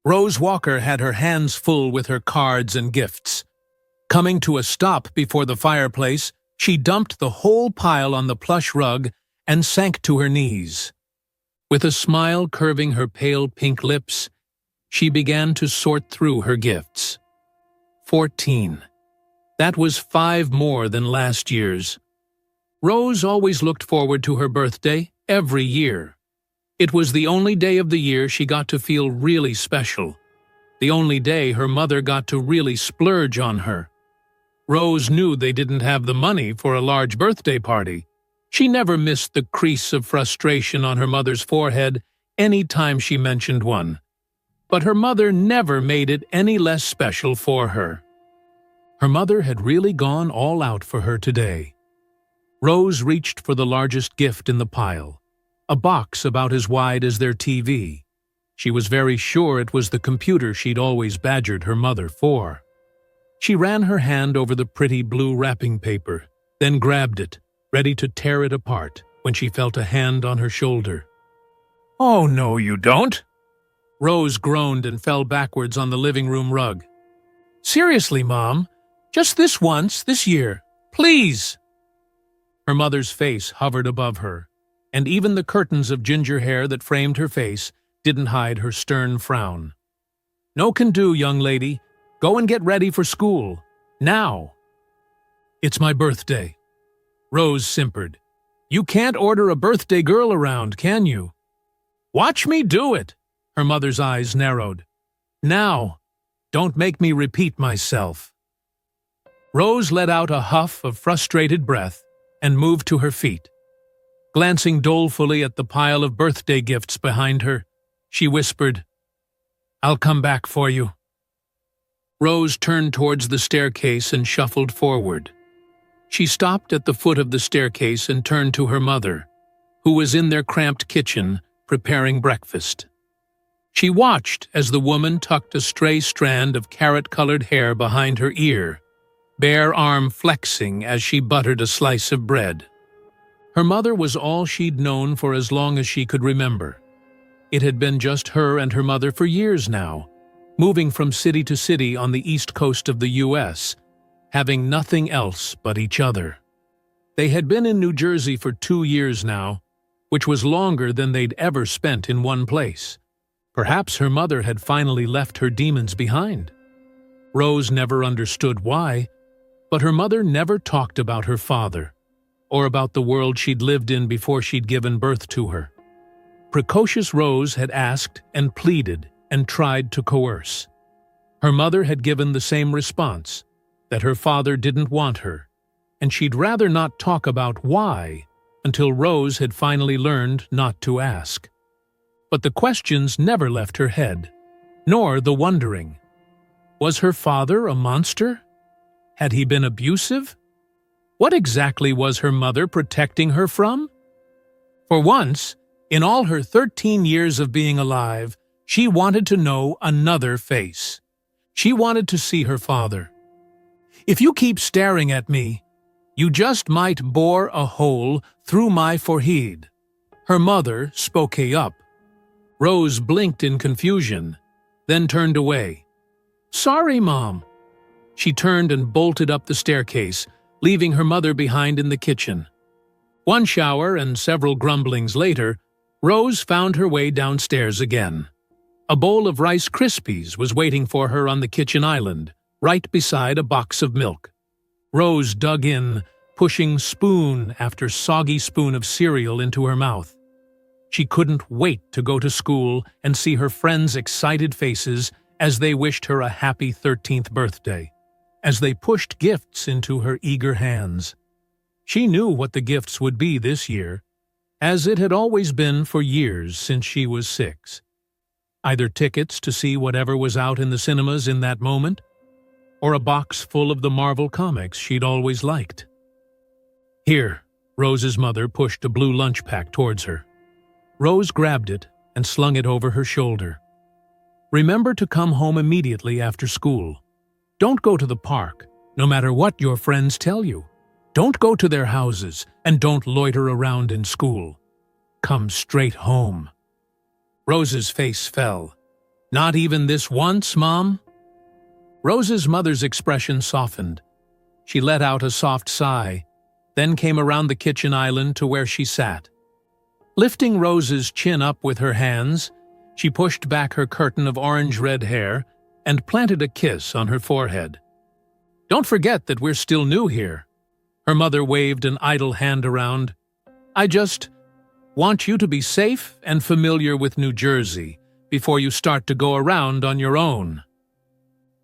Rose Walker had her hands full with her cards and gifts. Coming to a stop before the fireplace, she dumped the whole pile on the plush rug and sank to her knees. With a smile curving her pale pink lips, she began to sort through her gifts. 14. That was 5 more than last year's. Rose always looked forward to her birthday every year. It was the only day of the year she got to feel really special. The only day her mother got to really splurge on her. Rose knew they didn't have the money for a large birthday party. She never missed the crease of frustration on her mother's forehead any time she mentioned one. But her mother never made it any less special for her. Her mother had really gone all out for her today. Rose reached for the largest gift in the pile, a box about as wide as their TV. She was very sure it was the computer she'd always badgered her mother for. She ran her hand over the pretty blue wrapping paper, then grabbed it, ready to tear it apart, when she felt a hand on her shoulder. "Oh, no, you don't!" Rose groaned and fell backwards on the living room rug. "Seriously, Mom, just this once, this year, please!" Her mother's face hovered above her, and even the curtains of ginger hair that framed her face didn't hide her stern frown. "No can do, young lady. Go and get ready for school. Now." "It's my birthday." Rose simpered. "You can't order a birthday girl around, can you?" "Watch me do it." Her mother's eyes narrowed. "Now. Don't make me repeat myself." Rose let out a huff of frustrated breath and moved to her feet. Glancing dolefully at the pile of birthday gifts behind her, she whispered, "I'll come back for you." Rose turned towards the staircase and shuffled forward. She stopped at the foot of the staircase and turned to her mother, who was in their cramped kitchen preparing breakfast. She watched as the woman tucked a stray strand of carrot-colored hair behind her ear, bare arm flexing as she buttered a slice of bread. Her mother was all she'd known for as long as she could remember. It had been just her and her mother for years now, moving from city to city on the east coast of the U.S., having nothing else but each other. They had been in New Jersey for 2 years now, which was longer than they'd ever spent in one place. Perhaps her mother had finally left her demons behind. Rose never understood why, but her mother never talked about her father, or about the world she'd lived in before she'd given birth to her. Precocious Rose had asked and pleaded and tried to coerce. Her mother had given the same response, that her father didn't want her, and she'd rather not talk about why until Rose had finally learned not to ask. But the questions never left her head, nor the wondering. Was her father a monster? Had he been abusive? What exactly was her mother protecting her from? For once, in all her 13 years of being alive, she wanted to know another face. She wanted to see her father. "If you keep staring at me, you just might bore a hole through my forehead." Her mother spoke up. Rose blinked in confusion, then turned away. "Sorry, Mom." She turned and bolted up the staircase, leaving her mother behind in the kitchen. One shower and several grumblings later, Rose found her way downstairs again. A bowl of Rice Krispies was waiting for her on the kitchen island, right beside a box of milk. Rose dug in, pushing spoon after soggy spoon of cereal into her mouth. She couldn't wait to go to school and see her friends' excited faces as they wished her a happy 13th birthday, as they pushed gifts into her eager hands. She knew what the gifts would be this year, as it had always been for years since she was 6. Either tickets to see whatever was out in the cinemas in that moment, or a box full of the Marvel comics she'd always liked. "Here," Rose's mother pushed a blue lunch pack towards her. Rose grabbed it and slung it over her shoulder. "Remember to come home immediately after school. Don't go to the park, no matter what your friends tell you. Don't go to their houses, and don't loiter around in school. Come straight home." Rose's face fell. Not even this once, Mom?" Rose's mother's expression softened. She let out a soft sigh, then came around the kitchen island to where she sat. Lifting Rose's chin up with her hands, she pushed back her curtain of orange-red hair and planted a kiss on her forehead. "Don't forget that we're still new here." Her mother waved an idle hand around. "I just want you to be safe and familiar with New Jersey before you start to go around on your own."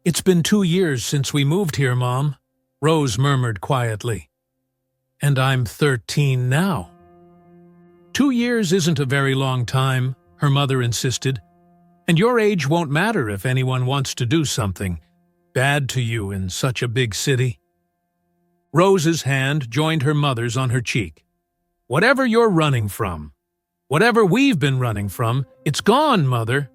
"It's been 2 years since we moved here, Mom," Rose murmured quietly. "And I'm 13 now." "2 years isn't a very long time," her mother insisted. "And your age won't matter if anyone wants to do something bad to you in such a big city." Rose's hand joined her mother's on her cheek. "Whatever you're running from, whatever we've been running from, it's gone, Mother.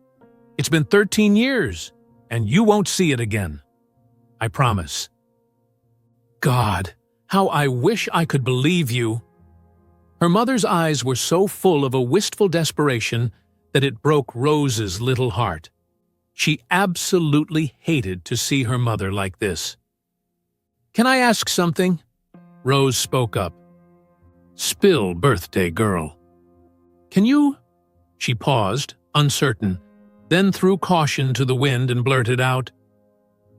It's been 13 years, and you won't see it again. I promise." "God, how I wish I could believe you." Her mother's eyes were so full of a wistful desperation that it broke Rose's little heart. She absolutely hated to see her mother like this. "Can I ask something?" Rose spoke up. "Spill, birthday girl." "Can you—" She paused, uncertain, then threw caution to the wind and blurted out,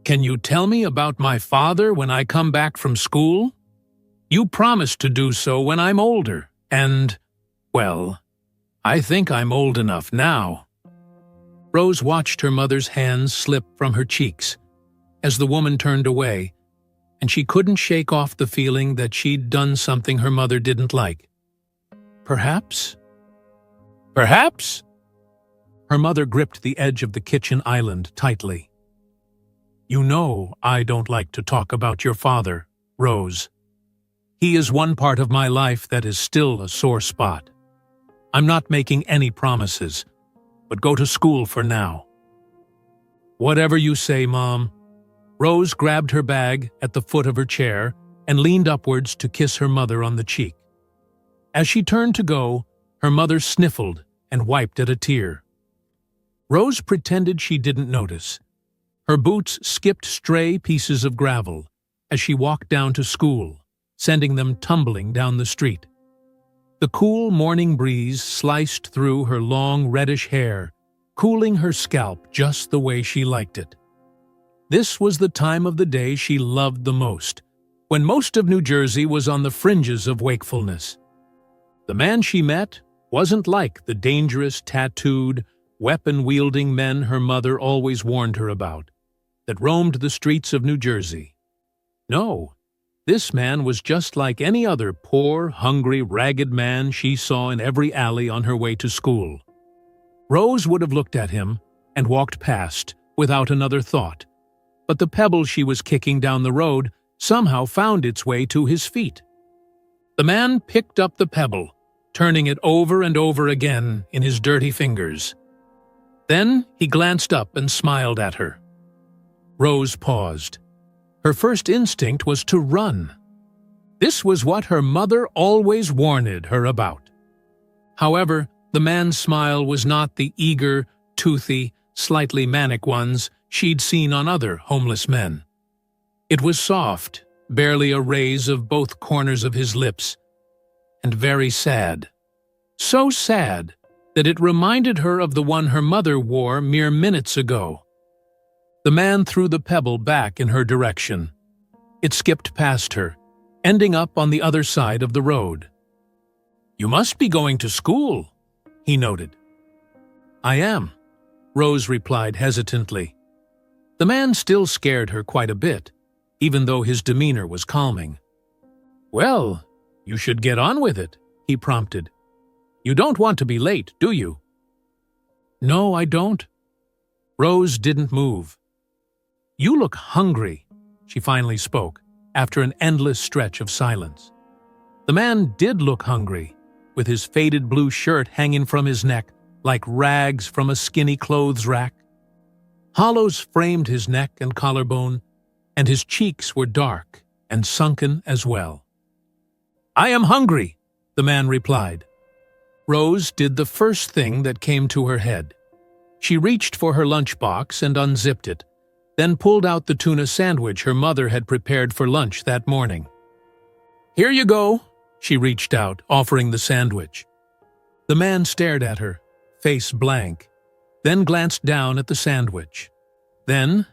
"Can you tell me about my father when I come back from school? You promised to do so when I'm older, and, well, I think I'm old enough now." Rose watched her mother's hands slip from her cheeks as the woman turned away, and she couldn't shake off the feeling that she'd done something her mother didn't like. Perhaps? Perhaps? Her mother gripped the edge of the kitchen island tightly. "You know I don't like to talk about your father, Rose. He is one part of my life that is still a sore spot. I'm not making any promises, but go to school for now." "Whatever you say, Mom." Rose grabbed her bag at the foot of her chair and leaned upwards to kiss her mother on the cheek. As she turned to go, her mother sniffled and wiped at a tear. Rose pretended she didn't notice. Her boots skipped stray pieces of gravel as she walked down to school, sending them tumbling down the street. The cool morning breeze sliced through her long reddish hair, cooling her scalp just the way she liked it. This was the time of the day she loved the most, when most of New Jersey was on the fringes of wakefulness. The man she met wasn't like the dangerous, tattooed, weapon-wielding men her mother always warned her about, that roamed the streets of New Jersey. No, this man was just like any other poor, hungry, ragged man she saw in every alley on her way to school. Rose would have looked at him and walked past without another thought, but the pebble she was kicking down the road somehow found its way to his feet. The man picked up the pebble, turning it over and over again in his dirty fingers. Then he glanced up and smiled at her. Rose paused. Her first instinct was to run. This was what her mother always warned her about. However, the man's smile was not the eager, toothy, slightly manic ones she'd seen on other homeless men. It was soft, barely a raise of both corners of his lips, and very sad. So sad that it reminded her of the one her mother wore mere minutes ago. The man threw the pebble back in her direction. It skipped past her, ending up on the other side of the road. "You must be going to school," he noted. "I am," Rose replied hesitantly. The man still scared her quite a bit, even though his demeanor was calming. "Well, you should get on with it," he prompted. "You don't want to be late, do you?" "No, I don't." Rose didn't move. "You look hungry," she finally spoke, after an endless stretch of silence. The man did look hungry, with his faded blue shirt hanging from his neck like rags from a skinny clothes rack. Hollows framed his neck and collarbone, and his cheeks were dark and sunken as well. "I am hungry," the man replied. Rose did the first thing that came to her head. She reached for her lunchbox and unzipped it, then pulled out the tuna sandwich her mother had prepared for lunch that morning. "Here you go," she reached out, offering the sandwich. The man stared at her, face blank, then glanced down at the sandwich. Then,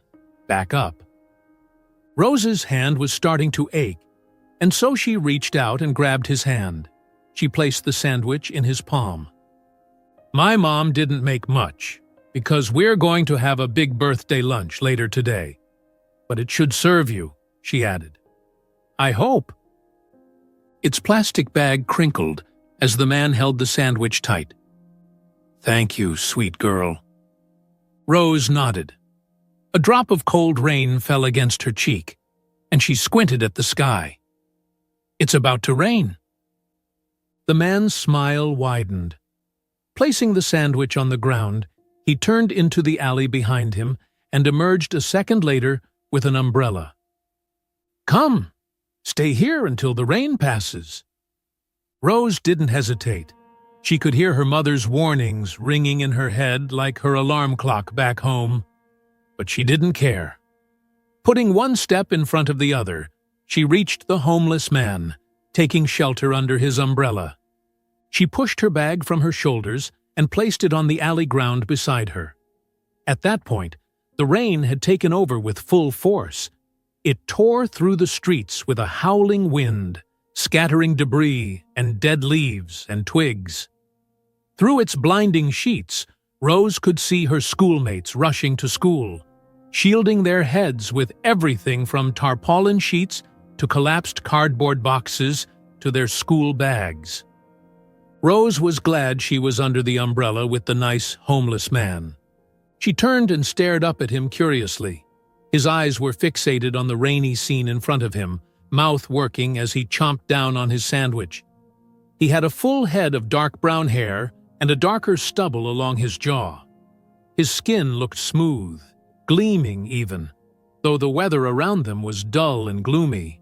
back up. Rose's hand was starting to ache, and so she reached out and grabbed his hand. She placed the sandwich in his palm. "My mom didn't make much, because we're going to have a big birthday lunch later today. But it should serve you," she added. "I hope." Its plastic bag crinkled as the man held the sandwich tight. "Thank you, sweet girl." Rose nodded. A drop of cold rain fell against her cheek, and she squinted at the sky. "It's about to rain." The man's smile widened. Placing the sandwich on the ground, he turned into the alley behind him and emerged a second later with an umbrella. "Come, stay here until the rain passes." Rose didn't hesitate. She could hear her mother's warnings ringing in her head like her alarm clock back home. But she didn't care. Putting one step in front of the other, she reached the homeless man, taking shelter under his umbrella. She pushed her bag from her shoulders and placed it on the alley ground beside her. At that point, the rain had taken over with full force. It tore through the streets with a howling wind, scattering debris and dead leaves and twigs. Through its blinding sheets, Rose could see her schoolmates rushing to school, shielding their heads with everything from tarpaulin sheets to collapsed cardboard boxes to their school bags. Rose was glad she was under the umbrella with the nice, homeless man. She turned and stared up at him curiously. His eyes were fixated on the rainy scene in front of him, mouth working as he chomped down on his sandwich. He had a full head of dark brown hair and a darker stubble along his jaw. His skin looked smooth, gleaming even, though the weather around them was dull and gloomy.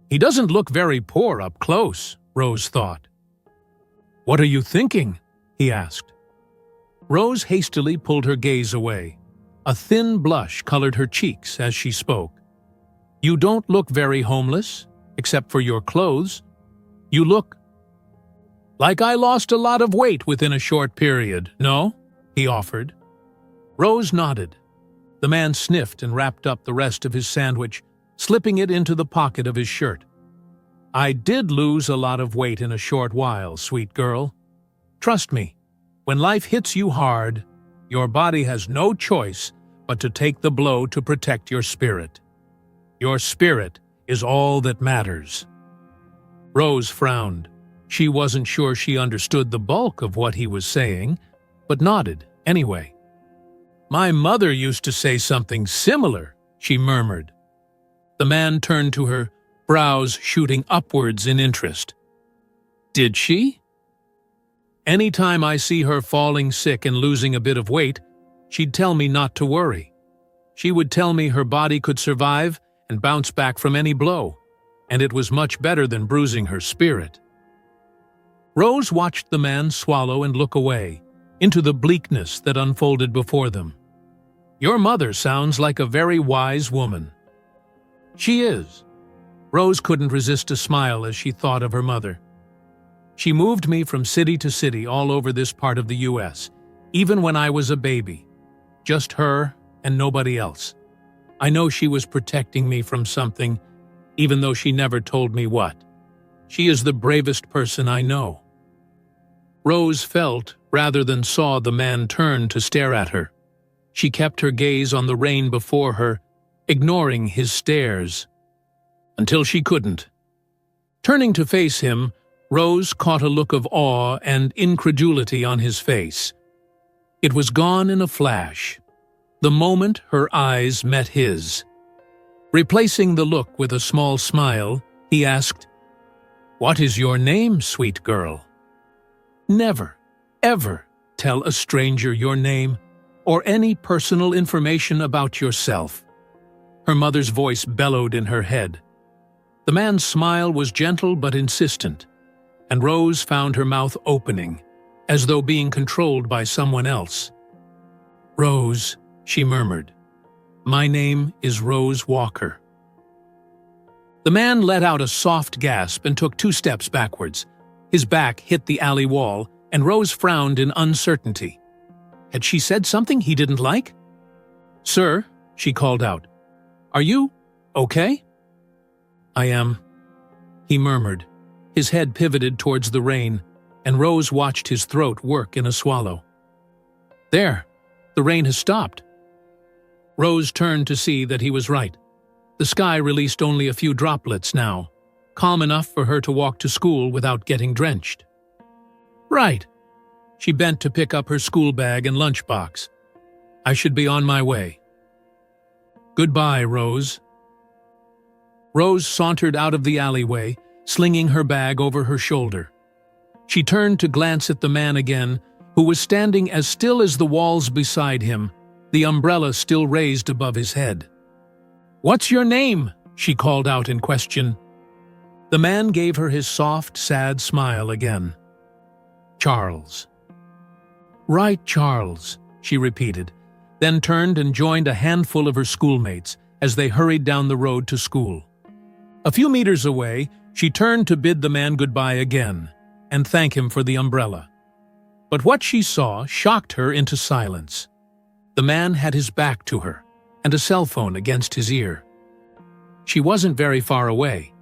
"He doesn't look very poor up close," Rose thought. "What are you thinking?" he asked. Rose hastily pulled her gaze away. A thin blush colored her cheeks as she spoke. "You don't look very homeless, except for your clothes. You look like I lost a lot of weight within a short period, no?" he offered. Rose nodded. The man sniffed and wrapped up the rest of his sandwich, slipping it into the pocket of his shirt. "I did lose a lot of weight in a short while, sweet girl. Trust me, when life hits you hard, your body has no choice but to take the blow to protect your spirit. Your spirit is all that matters." Rose frowned. She wasn't sure she understood the bulk of what he was saying, but nodded anyway. "My mother used to say something similar," she murmured. The man turned to her, brows shooting upwards in interest. "Did she?" "Anytime I see her falling sick and losing a bit of weight, she'd tell me not to worry. She would tell me her body could survive and bounce back from any blow, and it was much better than bruising her spirit." Rose watched the man swallow and look away, into the bleakness that unfolded before them. "Your mother sounds like a very wise woman." "She is." Rose couldn't resist a smile as she thought of her mother. "She moved me from city to city all over this part of the U.S., even when I was a baby. Just her and nobody else. I know she was protecting me from something, even though she never told me what. She is the bravest person I know." Rose felt, rather than saw, the man turn to stare at her. She kept her gaze on the rain before her, ignoring his stares. Until she couldn't. Turning to face him, Rose caught a look of awe and incredulity on his face. It was gone in a flash, the moment her eyes met his. Replacing the look with a small smile, he asked, "What is your name, sweet girl?" "Never, ever tell a stranger your name or any personal information about yourself." Her mother's voice bellowed in her head. The man's smile was gentle but insistent, and Rose found her mouth opening, as though being controlled by someone else. "Rose," she murmured. "My name is Rose Walker." The man let out a soft gasp and took 2 steps backwards. His back hit the alley wall, and Rose frowned in uncertainty. Had she said something he didn't like? "Sir," she called out, "are you okay?" "I am," he murmured. His head pivoted towards the rain, and Rose watched his throat work in a swallow. "There, the rain has stopped." Rose turned to see that he was right. The sky released only a few droplets now, calm enough for her to walk to school without getting drenched. "Right." She bent to pick up her school bag and lunchbox. "I should be on my way." "Goodbye, Rose." Rose sauntered out of the alleyway, slinging her bag over her shoulder. She turned to glance at the man again, who was standing as still as the walls beside him, the umbrella still raised above his head. "What's your name?" she called out in question. The man gave her his soft, sad smile again. "Charles." "Right, Charles," she repeated, then turned and joined a handful of her schoolmates as they hurried down the road to school. A few meters away, she turned to bid the man goodbye again and thank him for the umbrella. But what she saw shocked her into silence. The man had his back to her and a cell phone against his ear. She wasn't very far away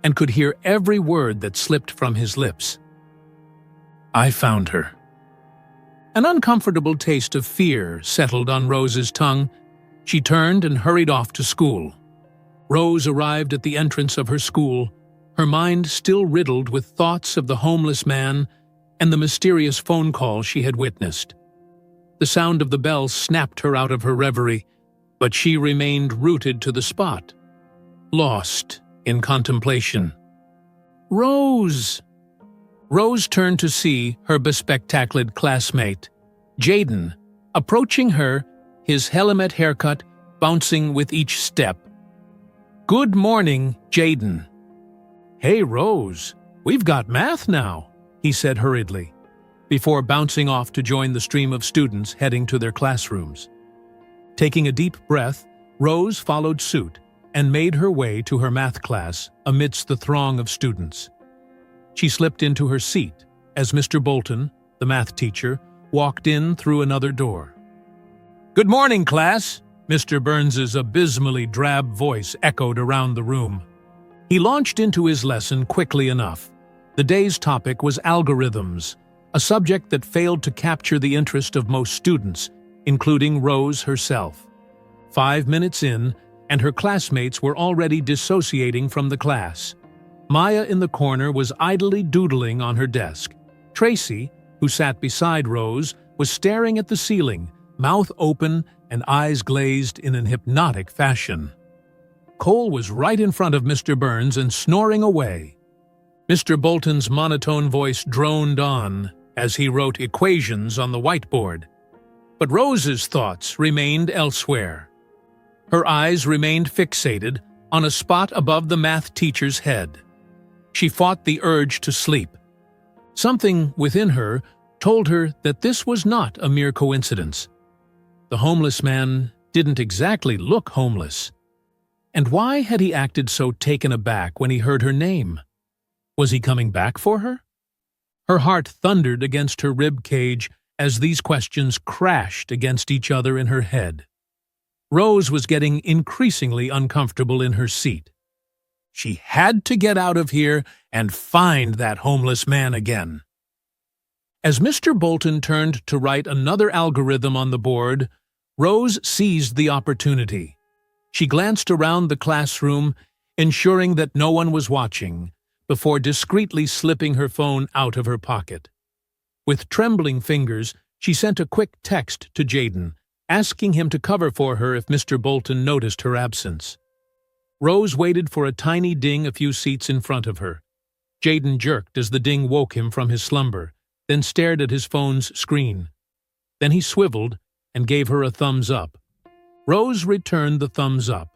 and could hear every word that slipped from his lips. "I found her." An uncomfortable taste of fear settled on Rose's tongue. She turned and hurried off to school. Rose arrived at the entrance of her school, her mind still riddled with thoughts of the homeless man and the mysterious phone call she had witnessed. The sound of the bell snapped her out of her reverie, but she remained rooted to the spot, lost in contemplation. "Rose!" Rose turned to see her bespectacled classmate, Jaden, approaching her, his helmet haircut bouncing with each step. "Good morning, Jaden." "Hey, Rose, we've got math now," he said hurriedly, before bouncing off to join the stream of students heading to their classrooms. Taking a deep breath, Rose followed suit and made her way to her math class amidst the throng of students. She slipped into her seat as Mr. Bolton, the math teacher, walked in through another door. "Good morning, class," Mr. Burns's abysmally drab voice echoed around the room. He launched into his lesson quickly enough. The day's topic was algorithms, a subject that failed to capture the interest of most students, including Rose herself. 5 minutes in, and her classmates were already dissociating from the class. Maya in the corner was idly doodling on her desk. Tracy, who sat beside Rose, was staring at the ceiling, mouth open and eyes glazed in an hypnotic fashion. Cole was right in front of Mr. Burns and snoring away. Mr. Bolton's monotone voice droned on as he wrote equations on the whiteboard. But Rose's thoughts remained elsewhere. Her eyes remained fixated on a spot above the math teacher's head. She fought the urge to sleep. Something within her told her that this was not a mere coincidence. The homeless man didn't exactly look homeless. And why had he acted so taken aback when he heard her name? Was he coming back for her? Her heart thundered against her rib cage as these questions crashed against each other in her head. Rose was getting increasingly uncomfortable in her seat. She had to get out of here and find that homeless man again. As Mr. Bolton turned to write another algorithm on the board, Rose seized the opportunity. She glanced around the classroom, ensuring that no one was watching, before discreetly slipping her phone out of her pocket. With trembling fingers, she sent a quick text to Jaden, asking him to cover for her if Mr. Bolton noticed her absence. Rose waited for a tiny ding a few seats in front of her. Jaden jerked as the ding woke him from his slumber, then stared at his phone's screen. Then he swiveled and gave her a thumbs up. Rose returned the thumbs up,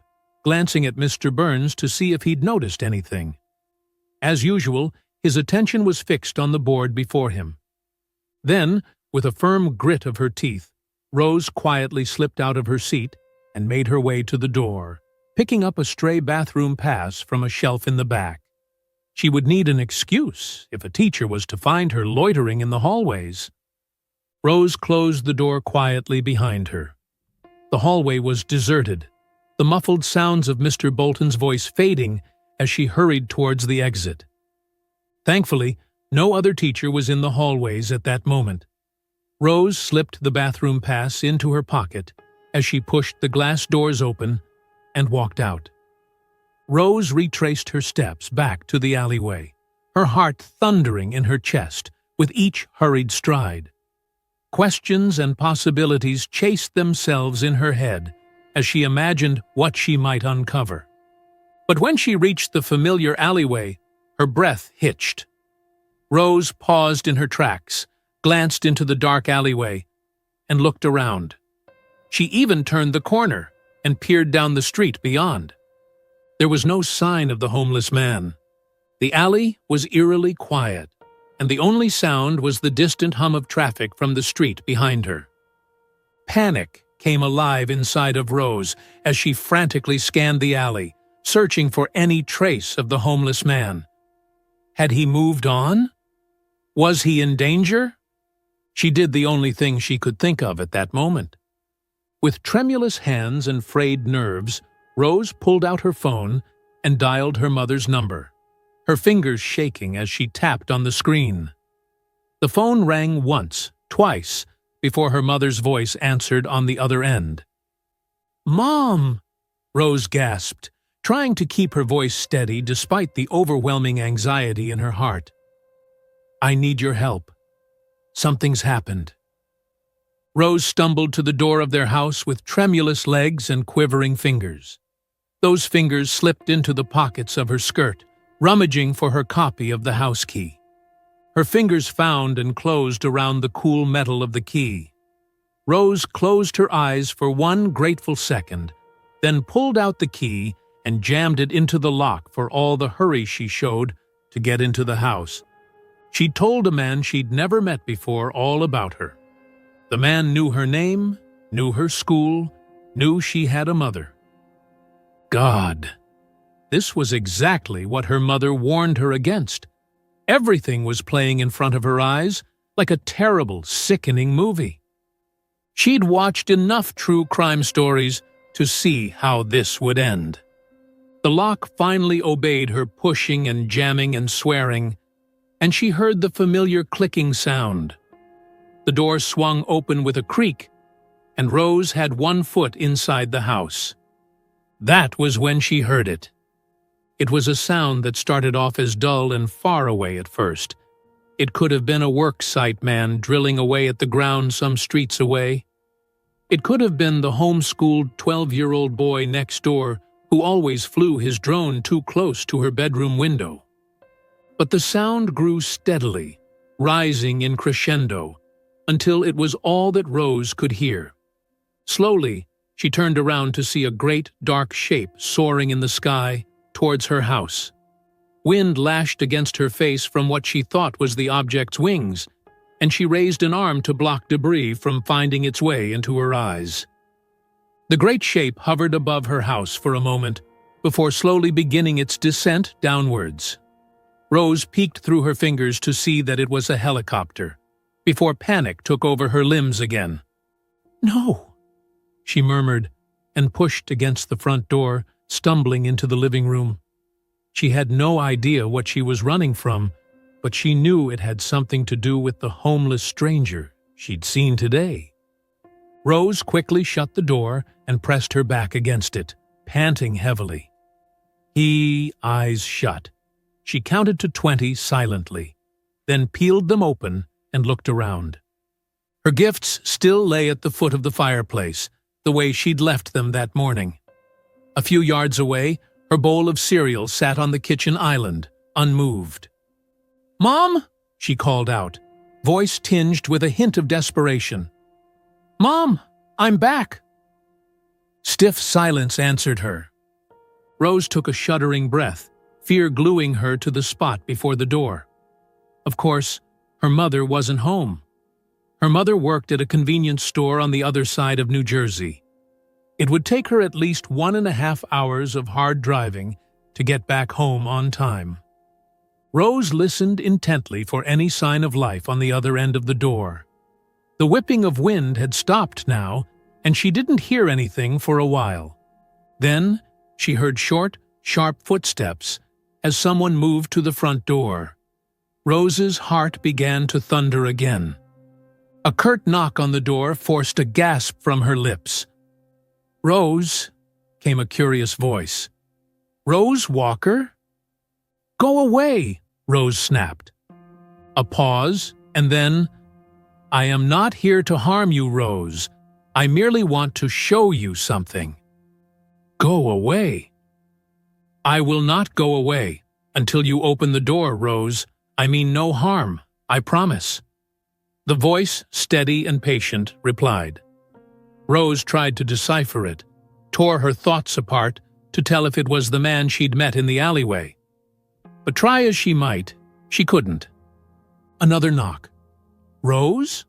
glancing at Mr. Burns to see if he'd noticed anything. As usual, his attention was fixed on the board before him. Then, with a firm grit of her teeth, Rose quietly slipped out of her seat and made her way to the door, picking up a stray bathroom pass from a shelf in the back. She would need an excuse if a teacher was to find her loitering in the hallways. Rose closed the door quietly behind her. The hallway was deserted, the muffled sounds of Mr. Bolton's voice fading as she hurried towards the exit. Thankfully, no other teacher was in the hallways at that moment. Rose slipped the bathroom pass into her pocket as she pushed the glass doors open and walked out. Rose retraced her steps back to the alleyway, her heart thundering in her chest with each hurried stride. Questions and possibilities chased themselves in her head as she imagined what she might uncover. But when she reached the familiar alleyway, her breath hitched. Rose paused in her tracks, glanced into the dark alleyway, and looked around. She even turned the corner and peered down the street beyond. There was no sign of the homeless man. The alley was eerily quiet, and the only sound was the distant hum of traffic from the street behind her. Panic came alive inside of Rose as she frantically scanned the alley, searching for any trace of the homeless man. Had he moved on? Was he in danger? She did the only thing she could think of at that moment. With tremulous hands and frayed nerves, Rose pulled out her phone and dialed her mother's number, her fingers shaking as she tapped on the screen. The phone rang once, twice, before her mother's voice answered on the other end. "Mom!" Rose gasped, trying to keep her voice steady despite the overwhelming anxiety in her heart. "I need your help. Something's happened." Rose stumbled to the door of their house with tremulous legs and quivering fingers. Those fingers slipped into the pockets of her skirt, rummaging for her copy of the house key. Her fingers found and closed around the cool metal of the key. Rose closed her eyes for one grateful second, then pulled out the key and jammed it into the lock for all the hurry she showed to get into the house. She'd told a man she'd never met before all about her. The man knew her name, knew her school, knew she had a mother. God! This was exactly what her mother warned her against. Everything was playing in front of her eyes, like a terrible, sickening movie. She'd watched enough true crime stories to see how this would end. The lock finally obeyed her pushing and jamming and swearing, and she heard the familiar clicking sound. The door swung open with a creak, and Rose had one foot inside the house. That was when she heard it. It was a sound that started off as dull and far away at first. It could have been a worksite man drilling away at the ground some streets away. It could have been the homeschooled 12-year-old boy next door who always flew his drone too close to her bedroom window. But the sound grew steadily, rising in crescendo, until it was all that Rose could hear. Slowly, she turned around to see a great, dark shape soaring in the sky towards her house. Wind lashed against her face from what she thought was the object's wings, and she raised an arm to block debris from finding its way into her eyes. The great shape hovered above her house for a moment, before slowly beginning its descent downwards. Rose peeked through her fingers to see that it was a helicopter, before panic took over her limbs again. "No," she murmured, and pushed against the front door, stumbling into the living room. She had no idea what she was running from, but she knew it had something to do with the homeless stranger she'd seen today. Rose quickly shut the door and pressed her back against it, panting heavily. Eyes shut. She counted to 20 silently, then peeled them open and looked around. Her gifts still lay at the foot of the fireplace, the way she'd left them that morning. A few yards away, her bowl of cereal sat on the kitchen island, unmoved. "Mom!" she called out, voice tinged with a hint of desperation. "Mom, I'm back!" Stiff silence answered her. Rose took a shuddering breath, fear gluing her to the spot before the door. Of course, her mother wasn't home. Her mother worked at a convenience store on the other side of New Jersey. It would take her at least 1.5 hours of hard driving to get back home on time. Rose listened intently for any sign of life on the other end of the door. The whipping of wind had stopped now, and she didn't hear anything for a while. Then she heard short, sharp footsteps as someone moved to the front door. Rose's heart began to thunder again. A curt knock on the door forced a gasp from her lips. "Rose," came a curious voice. "Rose Walker?" "Go away," Rose snapped. A pause, and then, "I am not here to harm you, Rose. I merely want to show you something." "Go away." "I will not go away until you open the door, Rose. I mean no harm, I promise." The voice, steady and patient, replied. Rose tried to decipher it, tore her thoughts apart to tell if it was the man she'd met in the alleyway. But try as she might, she couldn't. Another knock. "Rose?"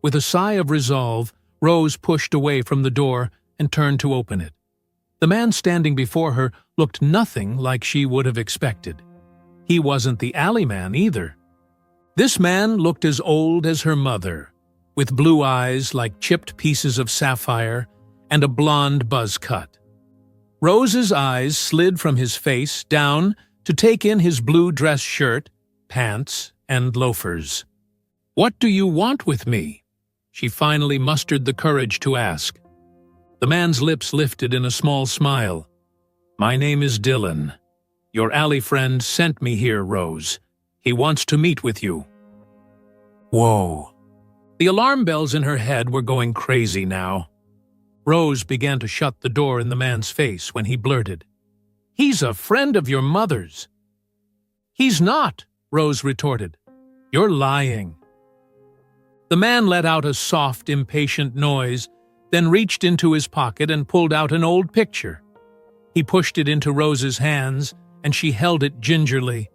With a sigh of resolve, Rose pushed away from the door and turned to open it. The man standing before her looked nothing like she would have expected. He wasn't the alley man either. This man looked as old as her mother, with blue eyes like chipped pieces of sapphire and a blonde buzz cut. Rose's eyes slid from his face down to take in his blue dress shirt, pants, and loafers. "What do you want with me?" she finally mustered the courage to ask. The man's lips lifted in a small smile. "My name is Dylan. Your alley friend sent me here, Rose. He wants to meet with you." Whoa. The alarm bells in her head were going crazy now. Rose began to shut the door in the man's face when he blurted, "He's a friend of your mother's." "He's not," Rose retorted. "You're lying." The man let out a soft, impatient noise, then reached into his pocket and pulled out an old picture. He pushed it into Rose's hands, and she held it gingerly.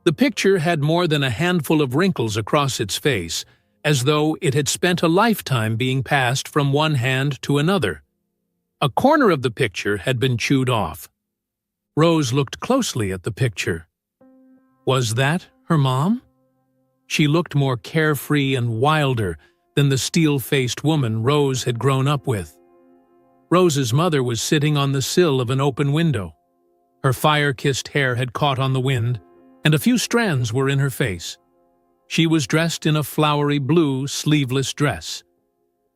The picture had more than a handful of wrinkles across its face, as though it had spent a lifetime being passed from one hand to another. A corner of the picture had been chewed off. Rose looked closely at the picture. Was that her mom? She looked more carefree and wilder than the steel-faced woman Rose had grown up with. Rose's mother was sitting on the sill of an open window. Her fire-kissed hair had caught on the wind, and a few strands were in her face. She was dressed in a flowery blue, sleeveless dress.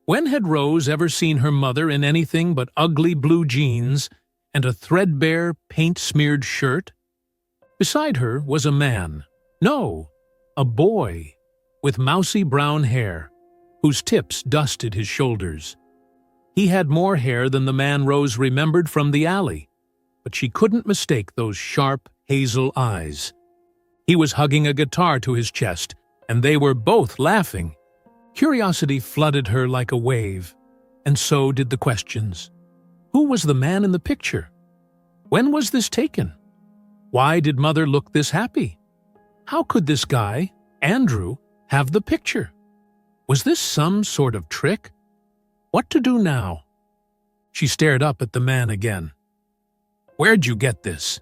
When had Rose ever seen her mother in anything but ugly blue jeans and a threadbare, paint-smeared shirt? Beside her was a man. No, a boy, with mousy brown hair, whose tips dusted his shoulders. He had more hair than the man Rose remembered from the alley, but she couldn't mistake those sharp, hazel eyes. He was hugging a guitar to his chest, and they were both laughing. Curiosity flooded her like a wave, and so did the questions. Who was the man in the picture? When was this taken? Why did Mother look this happy? How could this guy, Andrew, have the picture? Was this some sort of trick? What to do now? She stared up at the man again. "Where'd you get this?"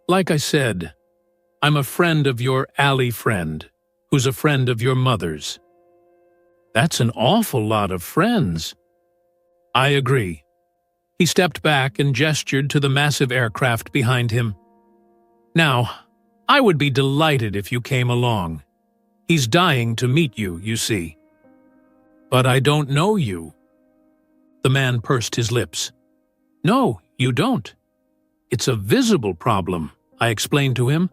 "Like I said, I'm a friend of your alley friend, who's a friend of your mother's." "That's an awful lot of friends." "I agree." He stepped back and gestured to the massive aircraft behind him. "Now, I would be delighted if you came along. He's dying to meet you, you see." "But I don't know you." The man pursed his lips. "No, you don't. It's a visible problem," I explained to him.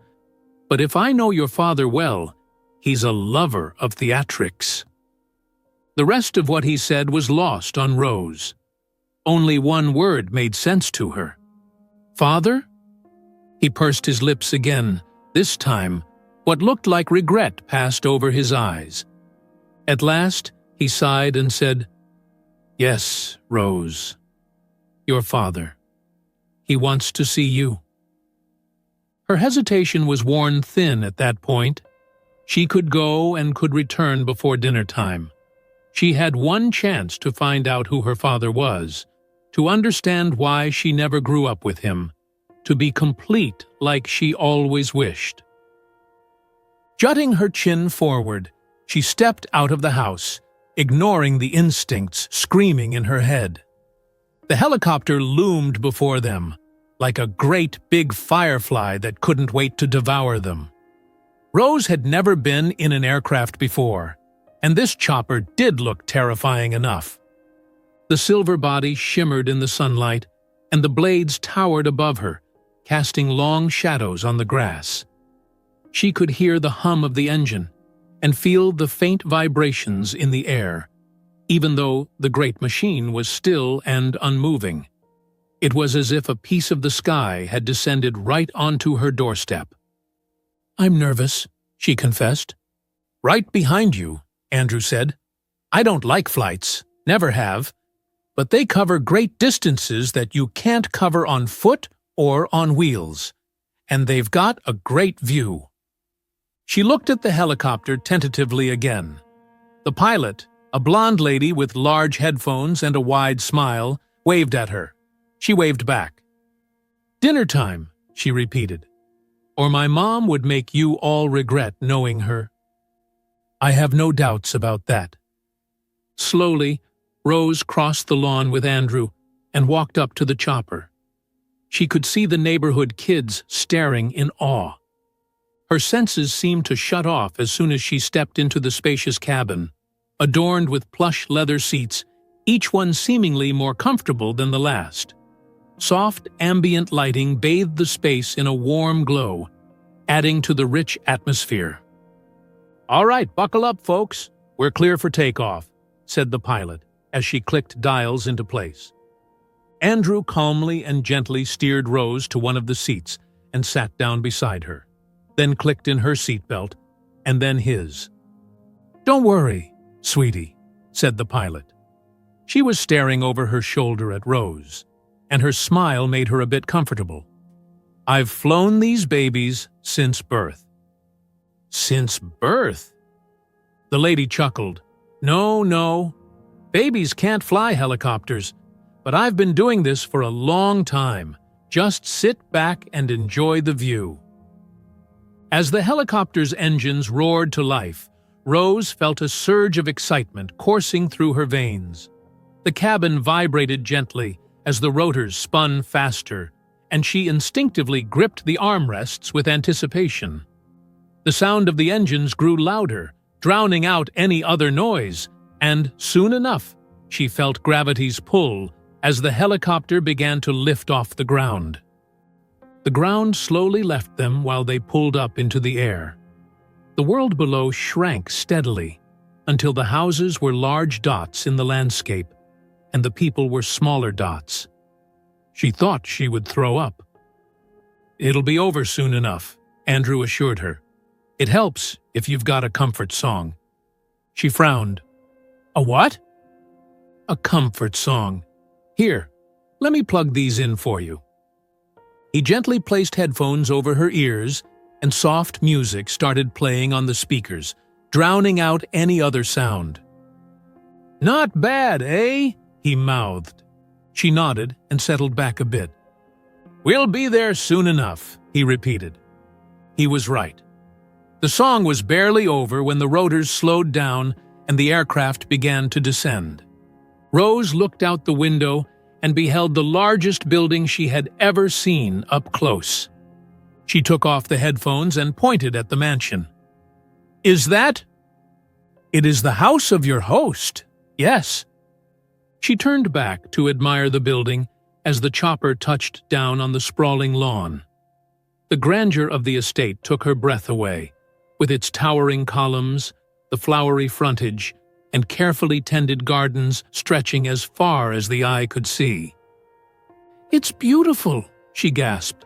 "But if I know your father well, he's a lover of theatrics." The rest of what he said was lost on Rose. Only one word made sense to her. "Father?" He pursed his lips again. This time, what looked like regret passed over his eyes. At last, he sighed and said, "Yes, Rose. Your father. He wants to see you." Her hesitation was worn thin at that point. She could go and could return before dinner time. She had one chance to find out who her father was, to understand why she never grew up with him, to be complete like she always wished. Jutting her chin forward, she stepped out of the house, ignoring the instincts screaming in her head. The helicopter loomed before them, like a great big firefly that couldn't wait to devour them. Rose had never been in an aircraft before, and this chopper did look terrifying enough. The silver body shimmered in the sunlight, and the blades towered above her, casting long shadows on the grass. She could hear the hum of the engine and feel the faint vibrations in the air, even though the great machine was still and unmoving. It was as if a piece of the sky had descended right onto her doorstep. "I'm nervous," she confessed. "Right behind you," Andrew said. "I don't like flights, never have, but they cover great distances that you can't cover on foot or on wheels, and they've got a great view." She looked at the helicopter tentatively again. The pilot, a blonde lady with large headphones and a wide smile, waved at her. She waved back. "Dinner time," she repeated, "or my mom would make you all regret knowing her." "I have no doubts about that." Slowly, Rose crossed the lawn with Andrew and walked up to the chopper. She could see the neighborhood kids staring in awe. Her senses seemed to shut off as soon as she stepped into the spacious cabin, adorned with plush leather seats, each one seemingly more comfortable than the last. Soft, ambient lighting bathed the space in a warm glow, adding to the rich atmosphere. "All right, buckle up, folks. We're clear for takeoff," said the pilot, as she clicked dials into place. Andrew calmly and gently steered Rose to one of the seats and sat down beside her, then clicked in her seatbelt, and then his. "Don't worry, sweetie," said the pilot. She was staring over her shoulder at Rose, and her smile made her a bit comfortable. "I've flown these babies since birth." "Since birth?" The lady chuckled. No, babies can't fly helicopters, but I've been doing this for a long time. Just sit back and enjoy the view." As the helicopter's engines roared to life, Rose felt a surge of excitement coursing through her veins. The cabin vibrated gently as the rotors spun faster, and she instinctively gripped the armrests with anticipation. The sound of the engines grew louder, drowning out any other noise, and soon enough, she felt gravity's pull as the helicopter began to lift off the ground. The ground slowly left them while they pulled up into the air. The world below shrank steadily until the houses were large dots in the landscape and the people were smaller dots. She thought she would throw up. "It'll be over soon enough," Andrew assured her. "It helps if you've got a comfort song." She frowned. "A what?" "A comfort song. Here, let me plug these in for you." He gently placed headphones over her ears, and soft music started playing on the speakers, drowning out any other sound. "Not bad, eh?" he mouthed. She nodded and settled back a bit. "We'll be there soon enough," he repeated. He was right. The song was barely over when the rotors slowed down and the aircraft began to descend. Rose looked out the window and beheld the largest building she had ever seen up close. She took off the headphones and pointed at the mansion. "Is that?" "It is the house of your host, yes." She turned back to admire the building as the chopper touched down on the sprawling lawn. The grandeur of the estate took her breath away, with its towering columns, the flowery frontage, and carefully tended gardens stretching as far as the eye could see. "It's beautiful," she gasped.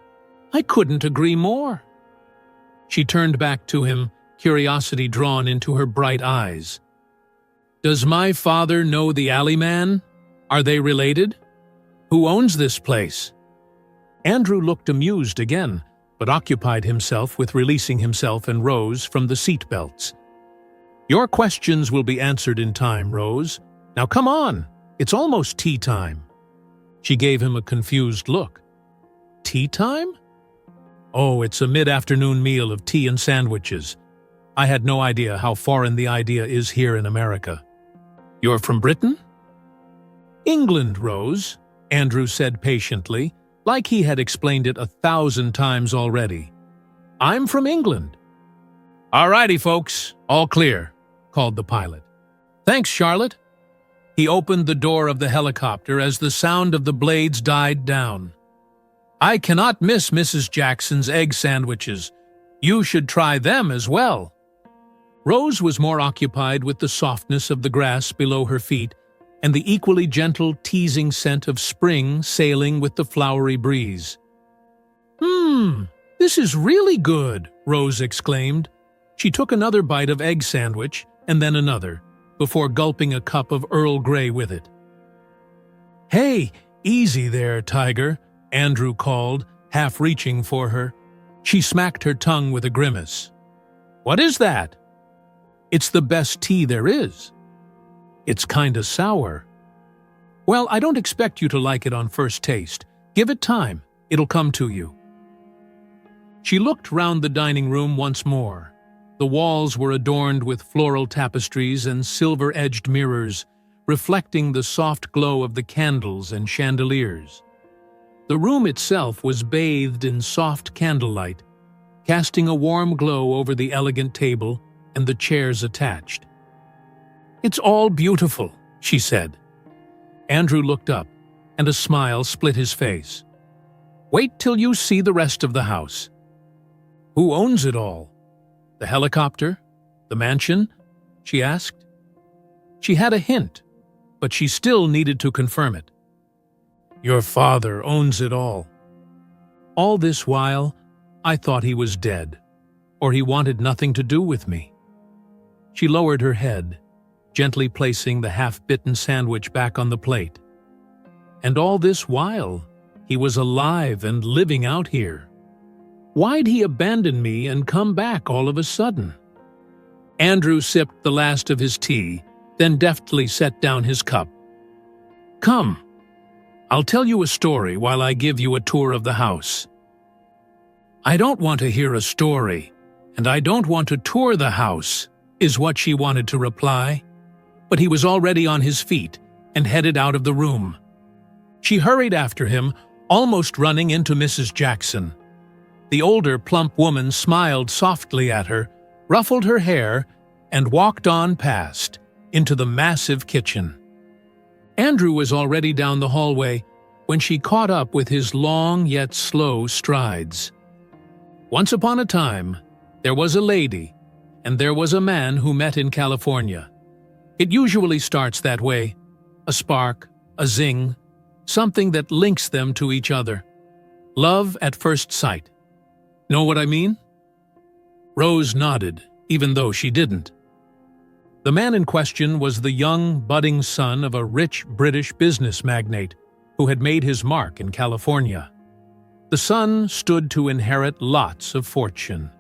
"I couldn't agree more." She turned back to him, curiosity drawn into her bright eyes. "Does my father know the alleyman? Are they related? Who owns this place?" Andrew looked amused again, but occupied himself with releasing himself and Rose from the seat belts. "Your questions will be answered in time, Rose. Now come on, it's almost tea time." She gave him a confused look. "Tea time?" "Oh, it's a mid-afternoon meal of tea and sandwiches. I had no idea how foreign the idea is here in America." "You're from Britain?" "England, Rose," Andrew said patiently, like he had explained it 1,000 times already. "I'm from England." "All righty, folks, all clear," called the pilot. "Thanks, Charlotte." He opened the door of the helicopter as the sound of the blades died down. "I cannot miss Mrs. Jackson's egg sandwiches. You should try them as well." Rose was more occupied with the softness of the grass below her feet and the equally gentle, teasing scent of spring sailing with the flowery breeze. This is really good," Rose exclaimed. She took another bite of egg sandwich and then another, before gulping a cup of Earl Grey with it. "Hey, easy there, Tiger," Andrew called, half reaching for her. She smacked her tongue with a grimace. "What is that?" "It's the best tea there is." "It's kinda sour." "Well, I don't expect you to like it on first taste. Give it time. It'll come to you." She looked round the dining room once more. The walls were adorned with floral tapestries and silver-edged mirrors, reflecting the soft glow of the candles and chandeliers. The room itself was bathed in soft candlelight, casting a warm glow over the elegant table and the chairs attached. "It's all beautiful," she said. Andrew looked up, and a smile split his face. "Wait till you see the rest of the house." "Who owns it all? The helicopter? The mansion?" she asked. She had a hint, but she still needed to confirm it. "Your father owns it all." All this while, I thought he was dead, or he wanted nothing to do with me. She lowered her head, gently placing the half-bitten sandwich back on the plate. And all this while, he was alive and living out here. Why'd he abandon me and come back all of a sudden? Andrew sipped the last of his tea, then deftly set down his cup. "Come, I'll tell you a story while I give you a tour of the house." "I don't want to hear a story, and I don't want to tour the house," is what she wanted to reply. But he was already on his feet and headed out of the room. She hurried after him, almost running into Mrs. Jackson. The older, plump woman smiled softly at her, ruffled her hair, and walked on past, into the massive kitchen. Andrew was already down the hallway when she caught up with his long yet slow strides. Once upon a time, there was a lady, and there was a man who met in California. It usually starts that way, a spark, a zing, something that links them to each other. Love at first sight. Know what I mean? Rose nodded, even though she didn't. The man in question was the young, budding son of a rich British business magnate who had made his mark in California. The son stood to inherit lots of fortune.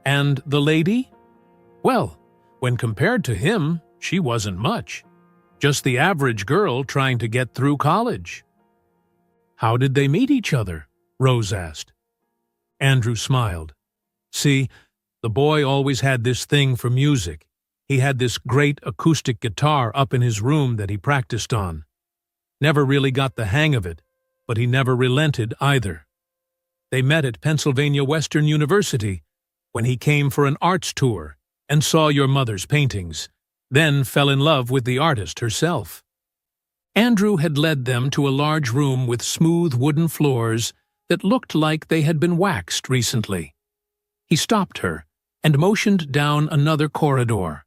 And the lady? Well, when compared to him, she wasn't much. Just the average girl trying to get through college. "How did they meet each other?" Rose asked. Andrew smiled. "See, the boy always had this thing for music. He had this great acoustic guitar up in his room that he practiced on. Never really got the hang of it, but he never relented either. They met at Pennsylvania Western University when he came for an arts tour and saw your mother's paintings, then fell in love with the artist herself." Andrew had led them to a large room with smooth wooden floors that looked like they had been waxed recently. He stopped her and motioned down another corridor.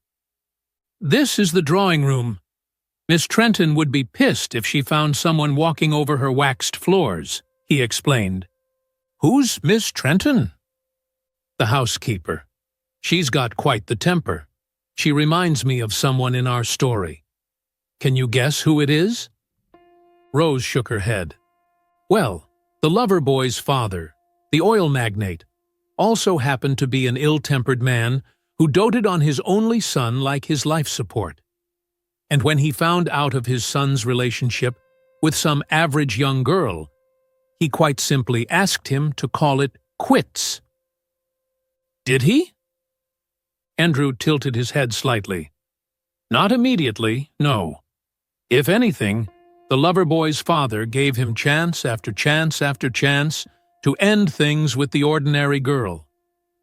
"This is the drawing room. Miss Trenton would be pissed if she found someone walking over her waxed floors," he explained. "Who's Miss Trenton?" "The housekeeper. She's got quite the temper. She reminds me of someone in our story. Can you guess who it is?" Rose shook her head. "Well, the lover boy's father, the oil magnate, also happened to be an ill-tempered man who doted on his only son like his life support. And when he found out of his son's relationship with some average young girl, he quite simply asked him to call it quits. Did he? Andrew tilted his head slightly. Not immediately, no. If anything, the lover boy's father gave him chance after chance after chance to end things with the ordinary girl.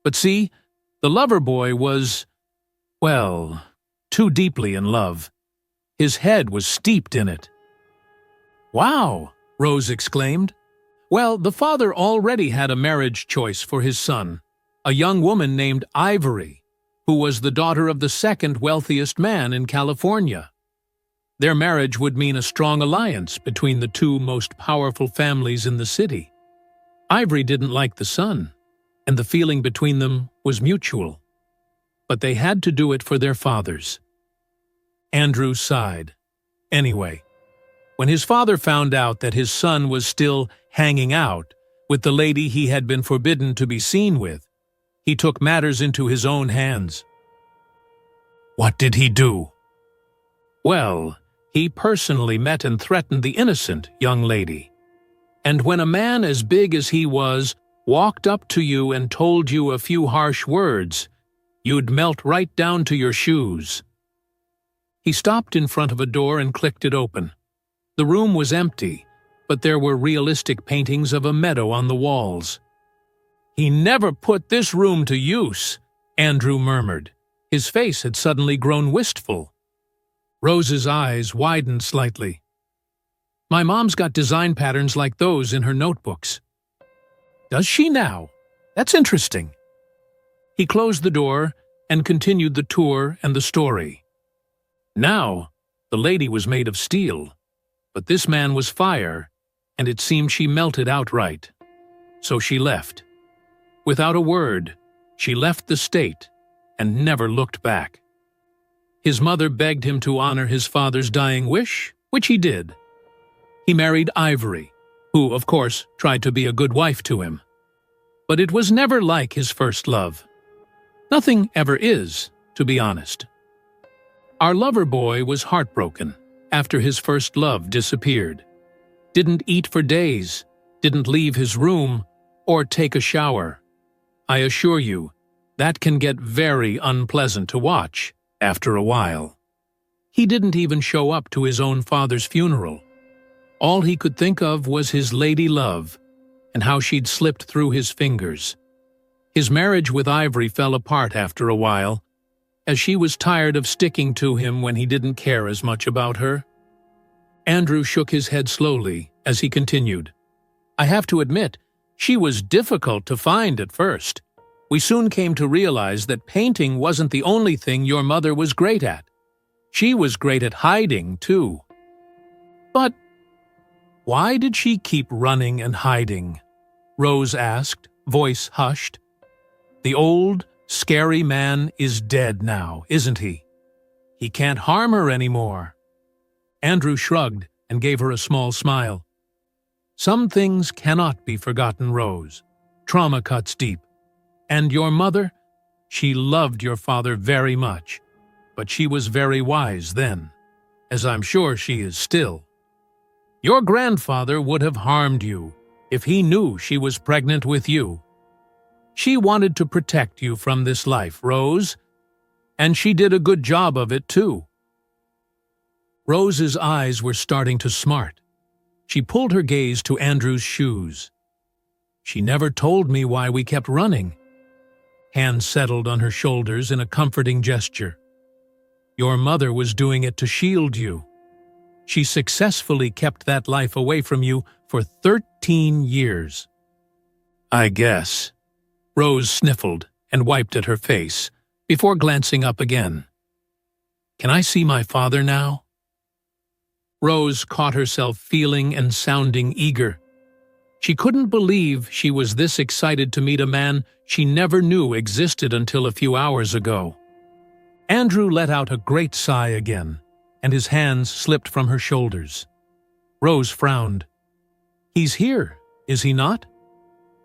But see, the lover boy was, well, too deeply in love. His head was steeped in it. Wow, Rose exclaimed. Well, the father already had a marriage choice for his son, a young woman named Ivory, who was the daughter of the second wealthiest man in California. Their marriage would mean a strong alliance between the two most powerful families in the city. Ivory didn't like the son, and the feeling between them was mutual. But they had to do it for their fathers. Andrew sighed. Anyway, when his father found out that his son was still hanging out with the lady he had been forbidden to be seen with, he took matters into his own hands. What did he do? Well, he personally met and threatened the innocent young lady. And when a man as big as he was walked up to you and told you a few harsh words, you'd melt right down to your shoes. He stopped in front of a door and clicked it open. The room was empty, but there were realistic paintings of a meadow on the walls. He never put this room to use, Andrew murmured. His face had suddenly grown wistful. Rose's eyes widened slightly. My mom's got design patterns like those in her notebooks. Does she now? That's interesting. He closed the door and continued the tour and the story. Now, the lady was made of steel, but this man was fire, and it seemed she melted outright. So she left. Without a word, she left the state and never looked back. His mother begged him to honor his father's dying wish, which he did. He married Ivory, who, of course, tried to be a good wife to him. But it was never like his first love. Nothing ever is, to be honest. Our lover boy was heartbroken after his first love disappeared. Didn't eat for days, didn't leave his room, or take a shower. I assure you, that can get very unpleasant to watch after a while. He didn't even show up to his own father's funeral. All he could think of was his lady love and how she'd slipped through his fingers. His marriage with Ivory fell apart after a while, as she was tired of sticking to him when he didn't care as much about her. Andrew shook his head slowly as he continued. I have to admit, she was difficult to find at first. We soon came to realize that painting wasn't the only thing your mother was great at. She was great at hiding, too. But why did she keep running and hiding? Rose asked, voice hushed. The old, scary man is dead now, isn't he? He can't harm her anymore. Andrew shrugged and gave her a small smile. Some things cannot be forgotten, Rose. Trauma cuts deep. And your mother? She loved your father very much, but she was very wise then, as I'm sure she is still. Your grandfather would have harmed you if he knew she was pregnant with you. She wanted to protect you from this life, Rose, and she did a good job of it, too. Rose's eyes were starting to smart. She pulled her gaze to Andrew's shoes. She never told me why we kept running. Hands settled on her shoulders in a comforting gesture. Your mother was doing it to shield you. She successfully kept that life away from you for 13 years. I guess. Rose sniffled and wiped at her face before glancing up again. Can I see my father now? Rose caught herself feeling and sounding eager. She couldn't believe she was this excited to meet a man she never knew existed until a few hours ago. Andrew let out a great sigh again, and his hands slipped from her shoulders. Rose frowned. He's here, is he not?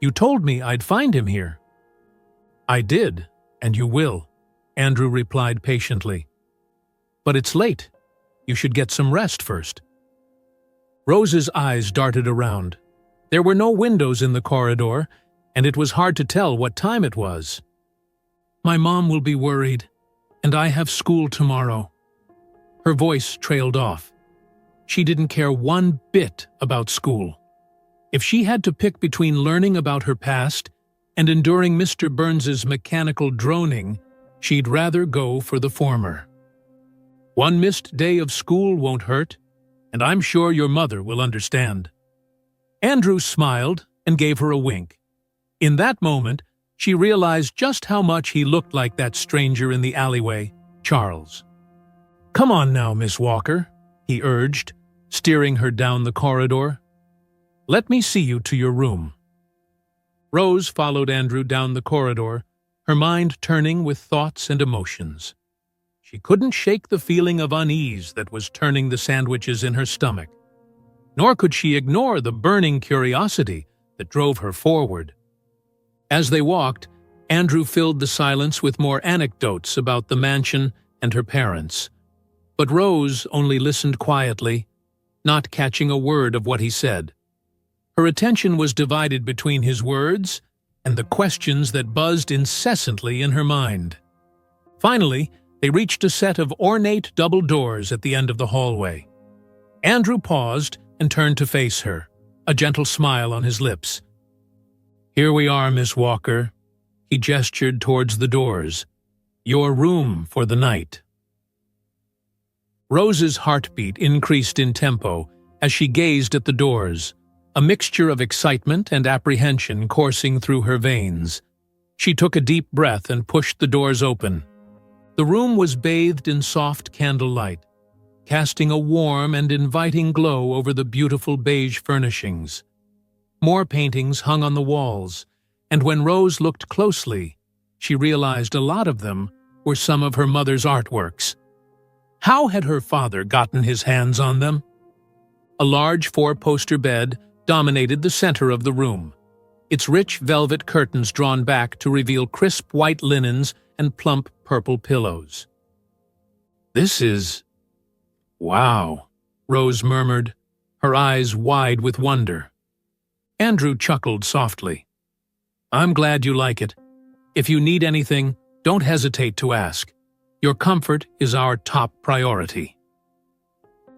You told me I'd find him here." "I did, and you will," Andrew replied patiently. "But it's late. You should get some rest first." Rose's eyes darted around. There were no windows in the corridor, and it was hard to tell what time it was. "My mom will be worried, and I have school tomorrow." Her voice trailed off. She didn't care one bit about school. If she had to pick between learning about her past and enduring Mr. Burns's mechanical droning, she'd rather go for the former. "One missed day of school won't hurt, and I'm sure your mother will understand." Andrew smiled and gave her a wink. In that moment, she realized just how much he looked like that stranger in the alleyway, Charles. "Come on now, Miss Walker," he urged, steering her down the corridor. "Let me see you to your room." Rose followed Andrew down the corridor, her mind turning with thoughts and emotions. She couldn't shake the feeling of unease that was turning the sandwiches in her stomach. Nor could she ignore the burning curiosity that drove her forward. As they walked, Andrew filled the silence with more anecdotes about the mansion and her parents. But Rose only listened quietly, not catching a word of what he said. Her attention was divided between his words and the questions that buzzed incessantly in her mind. Finally, they reached a set of ornate double doors at the end of the hallway. Andrew paused and turned to face her, a gentle smile on his lips. "Here we are, Miss Walker." He gestured towards the doors. "Your room for the night." Rose's heartbeat increased in tempo as she gazed at the doors, a mixture of excitement and apprehension coursing through her veins. She took a deep breath and pushed the doors open. The room was bathed in soft candlelight, casting a warm and inviting glow over the beautiful beige furnishings. More paintings hung on the walls, and when Rose looked closely, she realized a lot of them were some of her mother's artworks. How had her father gotten his hands on them? A large four-poster bed dominated the center of the room, its rich velvet curtains drawn back to reveal crisp white linens and plump purple pillows. "This is... wow," Rose murmured, her eyes wide with wonder. Andrew chuckled softly. "I'm glad you like it. If you need anything, don't hesitate to ask. Your comfort is our top priority."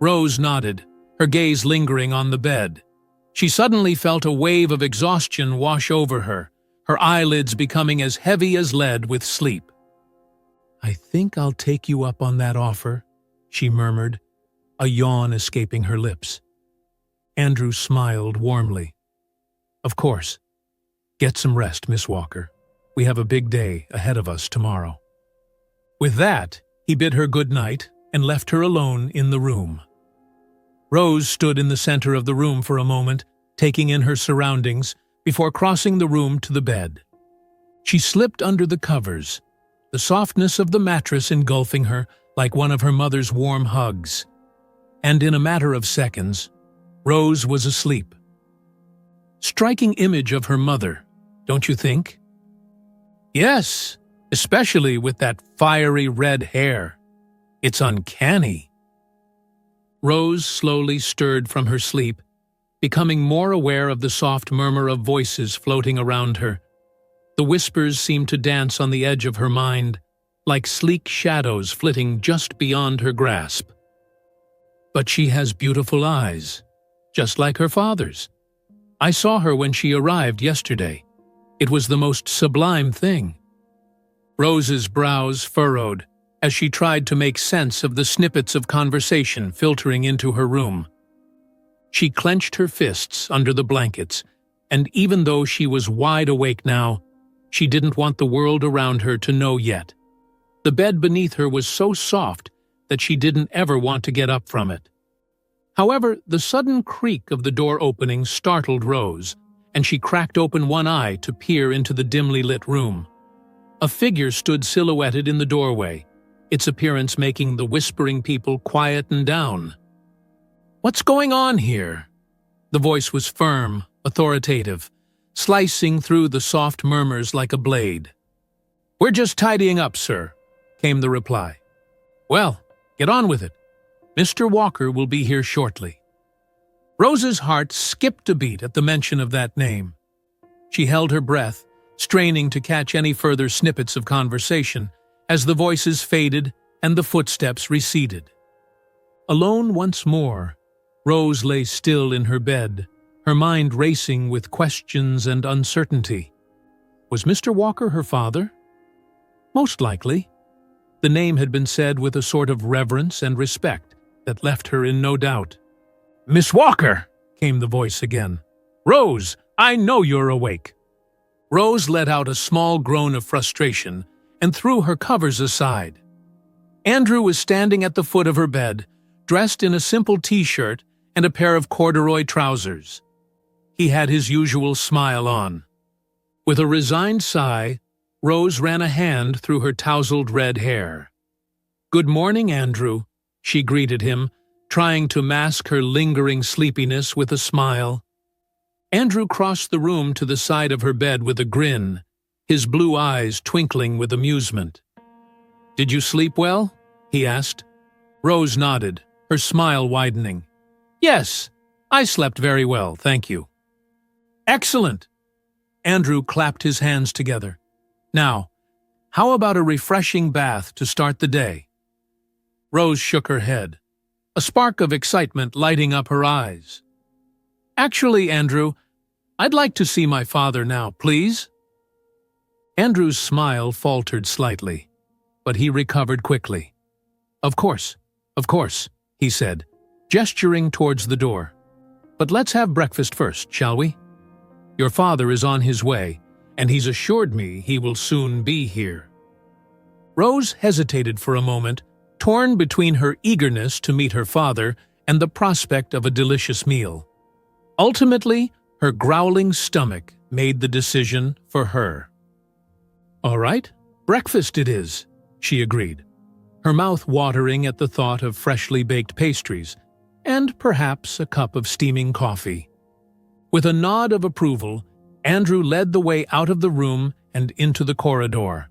Rose nodded, her gaze lingering on the bed. She suddenly felt a wave of exhaustion wash over her, her eyelids becoming as heavy as lead with sleep. "I think I'll take you up on that offer," she murmured, a yawn escaping her lips. Andrew smiled warmly. "Of course. Get some rest, Miss Walker. We have a big day ahead of us tomorrow." With that, he bid her good night and left her alone in the room. Rose stood in the center of the room for a moment, taking in her surroundings, before crossing the room to the bed. She slipped under the covers, the softness of the mattress engulfing her like one of her mother's warm hugs. And in a matter of seconds, Rose was asleep. Striking image of her mother, don't you think? Yes, especially with that fiery red hair. It's uncanny. Rose slowly stirred from her sleep, becoming more aware of the soft murmur of voices floating around her. The whispers seemed to dance on the edge of her mind, like sleek shadows flitting just beyond her grasp. But she has beautiful eyes, just like her father's. I saw her when she arrived yesterday. It was the most sublime thing. Rose's brows furrowed as she tried to make sense of the snippets of conversation filtering into her room. She clenched her fists under the blankets, and even though she was wide awake now, she didn't want the world around her to know yet. The bed beneath her was so soft that she didn't ever want to get up from it. However, the sudden creak of the door opening startled Rose, and she cracked open one eye to peer into the dimly lit room. A figure stood silhouetted in the doorway, its appearance making the whispering people quieten down. "What's going on here?" The voice was firm, authoritative, slicing through the soft murmurs like a blade. "We're just tidying up, sir," came the reply. "Well, get on with it. Mr. Walker will be here shortly." Rose's heart skipped a beat at the mention of that name. She held her breath, straining to catch any further snippets of conversation, as the voices faded and the footsteps receded. Alone once more, Rose lay still in her bed, her mind racing with questions and uncertainty. Was Mr. Walker her father? Most likely. The name had been said with a sort of reverence and respect that left her in no doubt. "Miss Walker!" came the voice again. "Rose, I know you're awake." Rose let out a small groan of frustration and threw her covers aside. Andrew was standing at the foot of her bed, dressed in a simple t-shirt and a pair of corduroy trousers. He had his usual smile on. With a resigned sigh, Rose ran a hand through her tousled red hair. "Good morning, Andrew," she greeted him, trying to mask her lingering sleepiness with a smile. Andrew crossed the room to the side of her bed with a grin, his blue eyes twinkling with amusement. "Did you sleep well?" he asked. Rose nodded, her smile widening. "Yes, I slept very well, thank you." "Excellent!" Andrew clapped his hands together. "Now, how about a refreshing bath to start the day?" Rose shook her head, a spark of excitement lighting up her eyes. "Actually, Andrew, I'd like to see my father now, please." Andrew's smile faltered slightly, but he recovered quickly. Of course," he said, gesturing towards the door. "But let's have breakfast first, shall we? Your father is on his way, and he's assured me he will soon be here." Rose hesitated for a moment, torn between her eagerness to meet her father and the prospect of a delicious meal. Ultimately, her growling stomach made the decision for her. "All right, breakfast it is," she agreed, her mouth watering at the thought of freshly baked pastries and perhaps a cup of steaming coffee. With a nod of approval, Andrew led the way out of the room and into the corridor.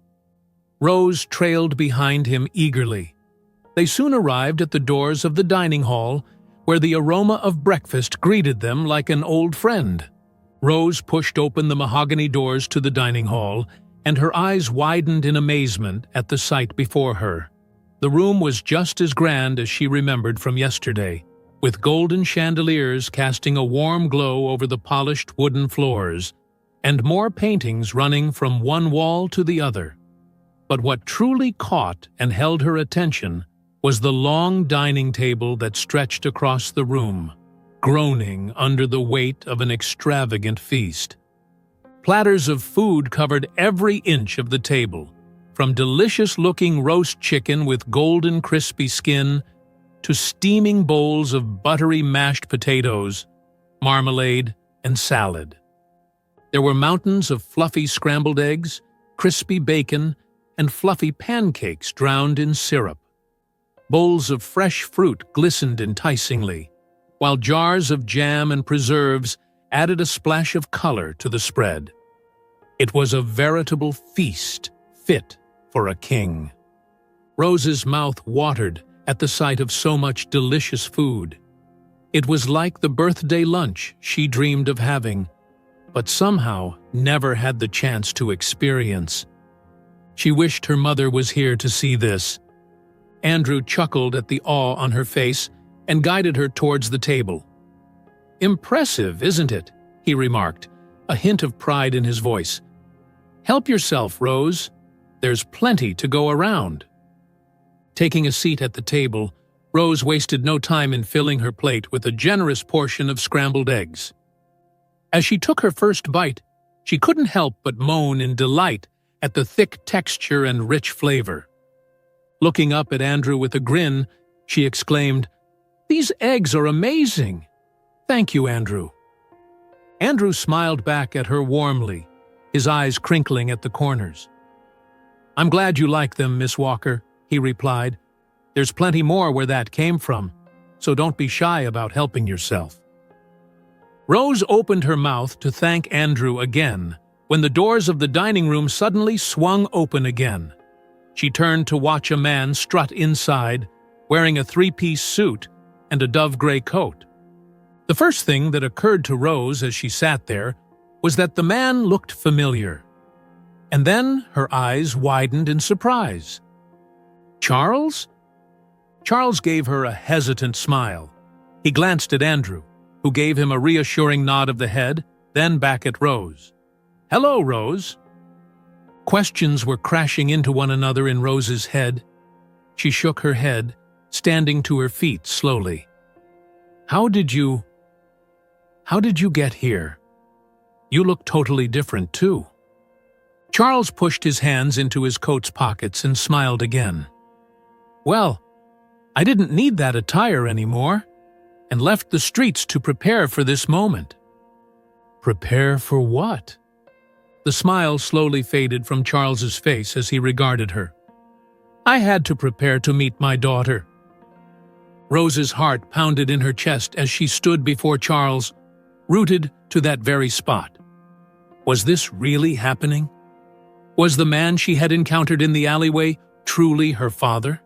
Rose trailed behind him eagerly. They soon arrived at the doors of the dining hall, where the aroma of breakfast greeted them like an old friend. Rose pushed open the mahogany doors to the dining hall, and her eyes widened in amazement at the sight before her. The room was just as grand as she remembered from yesterday, with golden chandeliers casting a warm glow over the polished wooden floors, and more paintings running from one wall to the other. But what truly caught and held her attention was the long dining table that stretched across the room, groaning under the weight of an extravagant feast. Platters of food covered every inch of the table, from delicious-looking roast chicken with golden crispy skin to steaming bowls of buttery mashed potatoes, marmalade, and salad. There were mountains of fluffy scrambled eggs, crispy bacon, and fluffy pancakes drowned in syrup. Bowls of fresh fruit glistened enticingly, while jars of jam and preserves added a splash of color to the spread. It was a veritable feast fit for a king. Rose's mouth watered at the sight of so much delicious food. It was like the birthday lunch she dreamed of having, but somehow never had the chance to experience. She wished her mother was here to see this. Andrew chuckled at the awe on her face and guided her towards the table. "Impressive, isn't it?" he remarked, a hint of pride in his voice. "Help yourself, Rose. There's plenty to go around." Taking a seat at the table, Rose wasted no time in filling her plate with a generous portion of scrambled eggs. As she took her first bite, she couldn't help but moan in delight at the thick texture and rich flavor. Looking up at Andrew with a grin, she exclaimed, "These eggs are amazing! Thank you, Andrew." Andrew smiled back at her warmly, his eyes crinkling at the corners. "I'm glad you like them, Miss Walker," he replied. "There's plenty more where that came from, so don't be shy about helping yourself." Rose opened her mouth to thank Andrew again when the doors of the dining room suddenly swung open again. She turned to watch a man strut inside, wearing a three-piece suit and a dove-gray coat. The first thing that occurred to Rose as she sat there was that the man looked familiar. And then her eyes widened in surprise. Charles? Charles gave her a hesitant smile. He glanced at Andrew, who gave him a reassuring nod of the head, then back at Rose. "Hello, Rose." Questions were crashing into one another in Rose's head. She shook her head, standing to her feet slowly. How did you get here? You look totally different, too." Charles pushed his hands into his coat's pockets and smiled again. "Well, I didn't need that attire anymore, and left the streets to prepare for this moment." "Prepare for what?" The smile slowly faded from Charles's face as he regarded her. "I had to prepare to meet my daughter." Rose's heart pounded in her chest as she stood before Charles, rooted to that very spot. Was this really happening? Was the man she had encountered in the alleyway truly her father?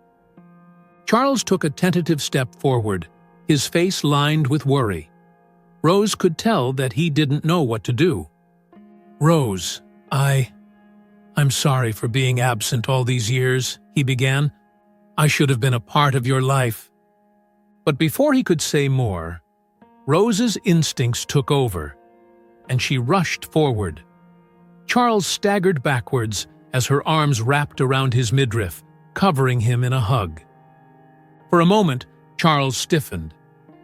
Charles took a tentative step forward, his face lined with worry. Rose could tell that he didn't know what to do. "Rose, I'm sorry for being absent all these years," he began. "I should have been a part of your life." But before he could say more, Rose's instincts took over, and she rushed forward. Charles staggered backwards as her arms wrapped around his midriff, covering him in a hug. For a moment, Charles stiffened.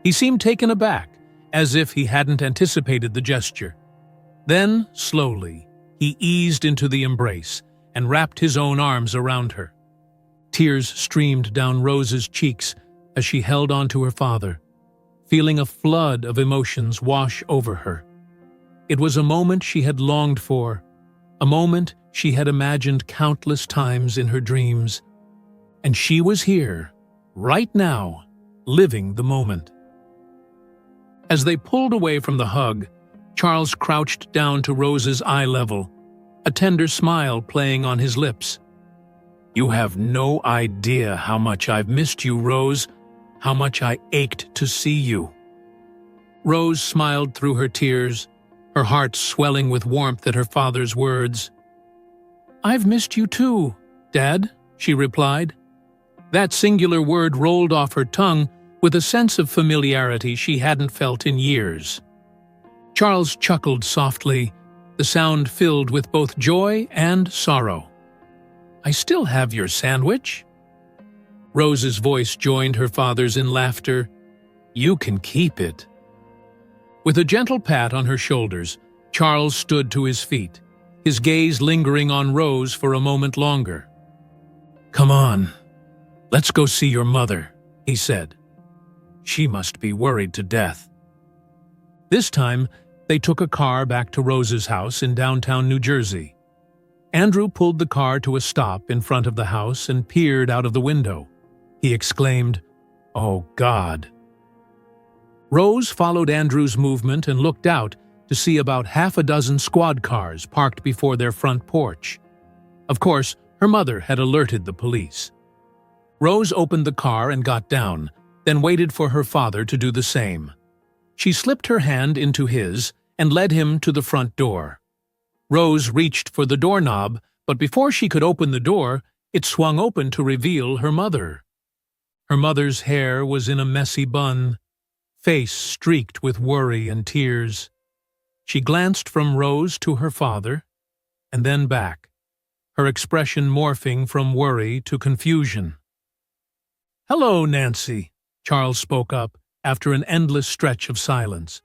He seemed taken aback, as if he hadn't anticipated the gesture. Then, slowly, he eased into the embrace and wrapped his own arms around her. Tears streamed down Rose's cheeks as she held on to her father, feeling a flood of emotions wash over her. It was a moment she had longed for, a moment she had imagined countless times in her dreams. And she was here, right now, living the moment. As they pulled away from the hug, Charles crouched down to Rose's eye level, a tender smile playing on his lips. "You have no idea how much I've missed you, Rose, how much I ached to see you." Rose smiled through her tears, her heart swelling with warmth at her father's words. "I've missed you too, Dad," she replied. That singular word rolled off her tongue with a sense of familiarity she hadn't felt in years. Charles chuckled softly, the sound filled with both joy and sorrow. "I still have your sandwich." Rose's voice joined her father's in laughter. "You can keep it." With a gentle pat on her shoulders, Charles stood to his feet, his gaze lingering on Rose for a moment longer. "Come on, let's go see your mother," he said. "She must be worried to death." This time, they took a car back to Rose's house in downtown New Jersey. Andrew pulled the car to a stop in front of the house and peered out of the window. He exclaimed, "Oh, God." Rose followed Andrew's movement and looked out to see about half a dozen squad cars parked before their front porch. Of course, her mother had alerted the police. Rose opened the car and got down, then waited for her father to do the same. She slipped her hand into his and led him to the front door. Rose reached for the doorknob, but before she could open the door, it swung open to reveal her mother. Her mother's hair was in a messy bun, face streaked with worry and tears. She glanced from Rose to her father, and then back, her expression morphing from worry to confusion. "Hello, Nancy," Charles spoke up after an endless stretch of silence.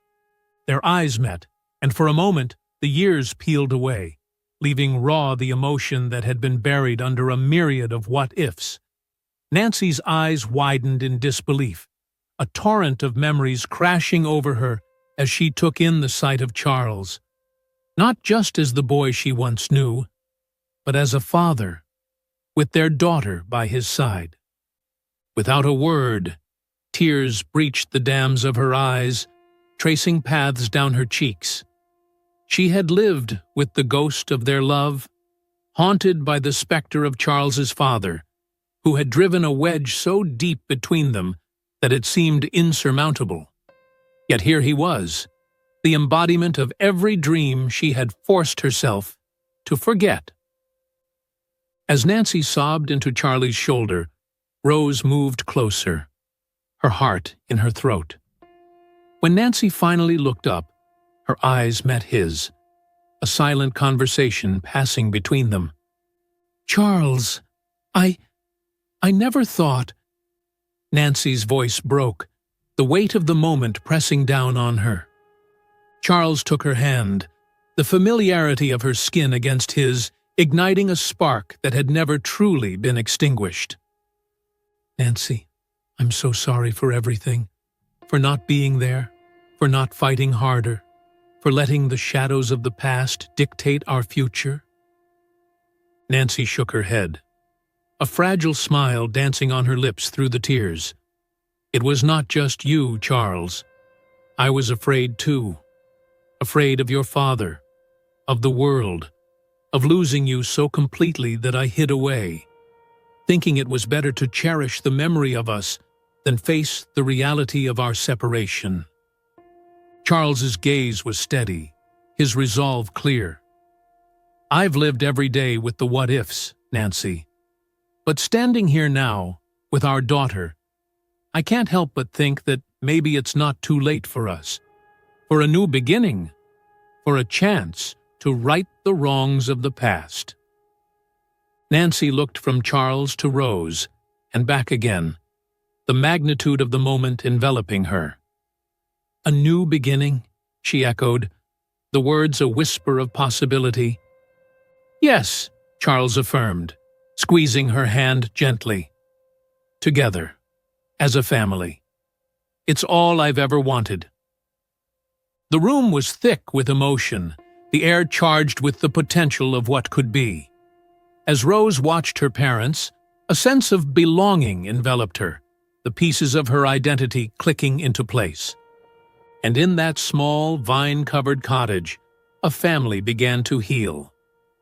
Their eyes met, and for a moment the years peeled away, leaving raw the emotion that had been buried under a myriad of what-ifs. Nancy's eyes widened in disbelief, a torrent of memories crashing over her as she took in the sight of Charles, not just as the boy she once knew, but as a father, with their daughter by his side. Without a word, tears breached the dams of her eyes tracing paths down her cheeks. She had lived with the ghost of their love, haunted by the specter of Charles's father, who had driven a wedge so deep between them that it seemed insurmountable. Yet here he was, the embodiment of every dream she had forced herself to forget. As Nancy sobbed into Charlie's shoulder, Rose moved closer, her heart in her throat. When Nancy finally looked up, her eyes met his, a silent conversation passing between them. "Charles, I never thought—" Nancy's voice broke, the weight of the moment pressing down on her. Charles took her hand, the familiarity of her skin against his, igniting a spark that had never truly been extinguished. "Nancy, I'm so sorry for everything, for not being there, for not fighting harder, for letting the shadows of the past dictate our future." Nancy shook her head, a fragile smile dancing on her lips through the tears. "It was not just you, Charles. I was afraid too. Afraid of your father, of the world, of losing you so completely that I hid away, thinking it was better to cherish the memory of us than face the reality of our separation." Charles's gaze was steady, his resolve clear. "I've lived every day with the what-ifs, Nancy. But standing here now, with our daughter, I can't help but think that maybe it's not too late for us, for a new beginning, for a chance to right the wrongs of the past." Nancy looked from Charles to Rose, and back again, the magnitude of the moment enveloping her. "A new beginning," she echoed, the words a whisper of possibility. "Yes," Charles affirmed, squeezing her hand gently. "Together, as a family. It's all I've ever wanted." The room was thick with emotion, the air charged with the potential of what could be. As Rose watched her parents, a sense of belonging enveloped her, the pieces of her identity clicking into place. And in that small, vine-covered cottage, a family began to heal,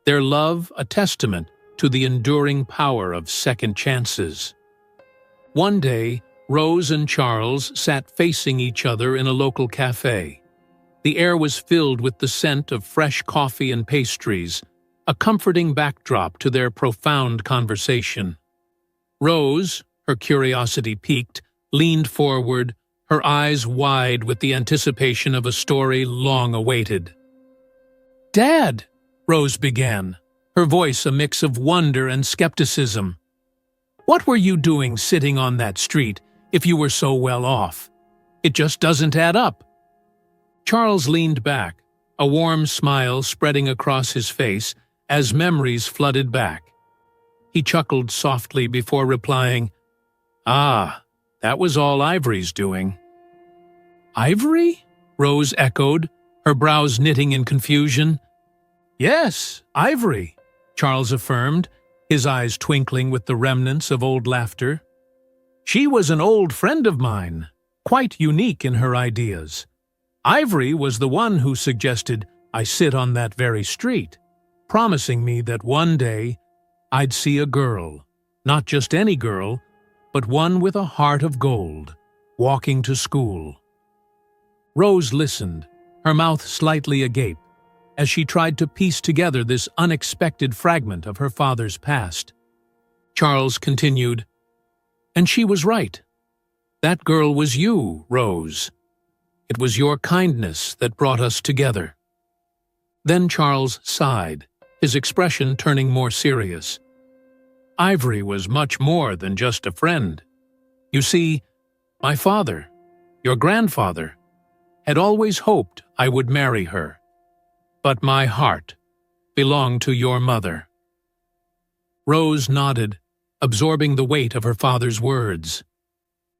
their love a testament to the enduring power of second chances. One day, Rose and Charles sat facing each other in a local cafe. The air was filled with the scent of fresh coffee and pastries, a comforting backdrop to their profound conversation. Rose, her curiosity piqued, leaned forward, her eyes wide with the anticipation of a story long awaited. "Dad," Rose began, her voice a mix of wonder and skepticism. "What were you doing sitting on that street if you were so well off? It just doesn't add up." Charles leaned back, a warm smile spreading across his face as memories flooded back. He chuckled softly before replying, "Ah, that was all Ivory's doing." "Ivory?" Rose echoed, her brows knitting in confusion. "Yes, Ivory," Charles affirmed, his eyes twinkling with the remnants of old laughter. "She was an old friend of mine, quite unique in her ideas. Ivory was the one who suggested I sit on that very street, promising me that one day I'd see a girl, not just any girl, but one with a heart of gold, walking to school." Rose listened, her mouth slightly agape, as she tried to piece together this unexpected fragment of her father's past. Charles continued, "And she was right. That girl was you, Rose. It was your kindness that brought us together." Then Charles sighed, his expression turning more serious. "Ivory was much more than just a friend. You see, my father, your grandfather, had always hoped I would marry her. But my heart belonged to your mother." Rose nodded, absorbing the weight of her father's words.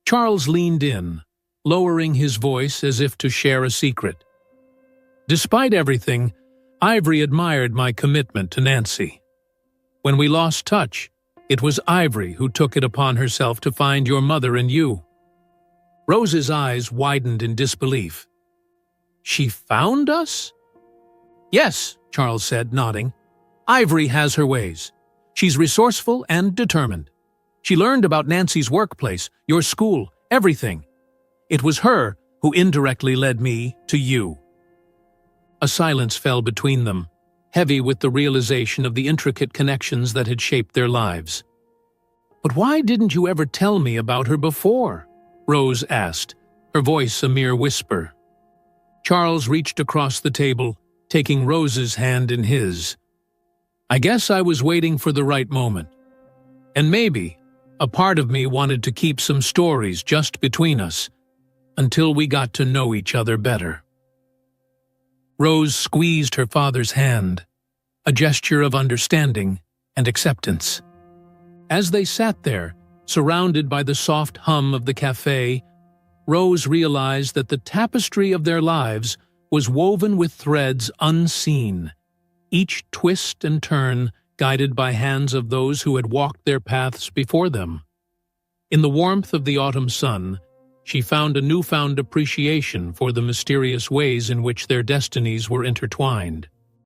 Charles leaned in, lowering his voice as if to share a secret. "Despite everything, Ivory admired my commitment to Nancy. When we lost touch, it was Ivory who took it upon herself to find your mother and you." Rose's eyes widened in disbelief. She found us? Yes, Charles said, nodding. Ivory has her ways. She's resourceful and determined. She learned about Nancy's workplace, your school, everything. It was her who indirectly led me to you. A silence fell between them, heavy with the realization of the intricate connections that had shaped their lives. But why didn't you ever tell me about her before? Rose asked, her voice a mere whisper. Charles reached across the table, taking Rose's hand in his. I guess I was waiting for the right moment. And maybe a part of me wanted to keep some stories just between us, until we got to know each other better. Rose squeezed her father's hand, a gesture of understanding and acceptance. As they sat there, surrounded by the soft hum of the cafe, Rose realized that the tapestry of their lives was woven with threads unseen, each twist and turn guided by hands of those who had walked their paths before them. In the warmth of the autumn sun, she found a newfound appreciation for the mysterious ways in which their destinies were intertwined.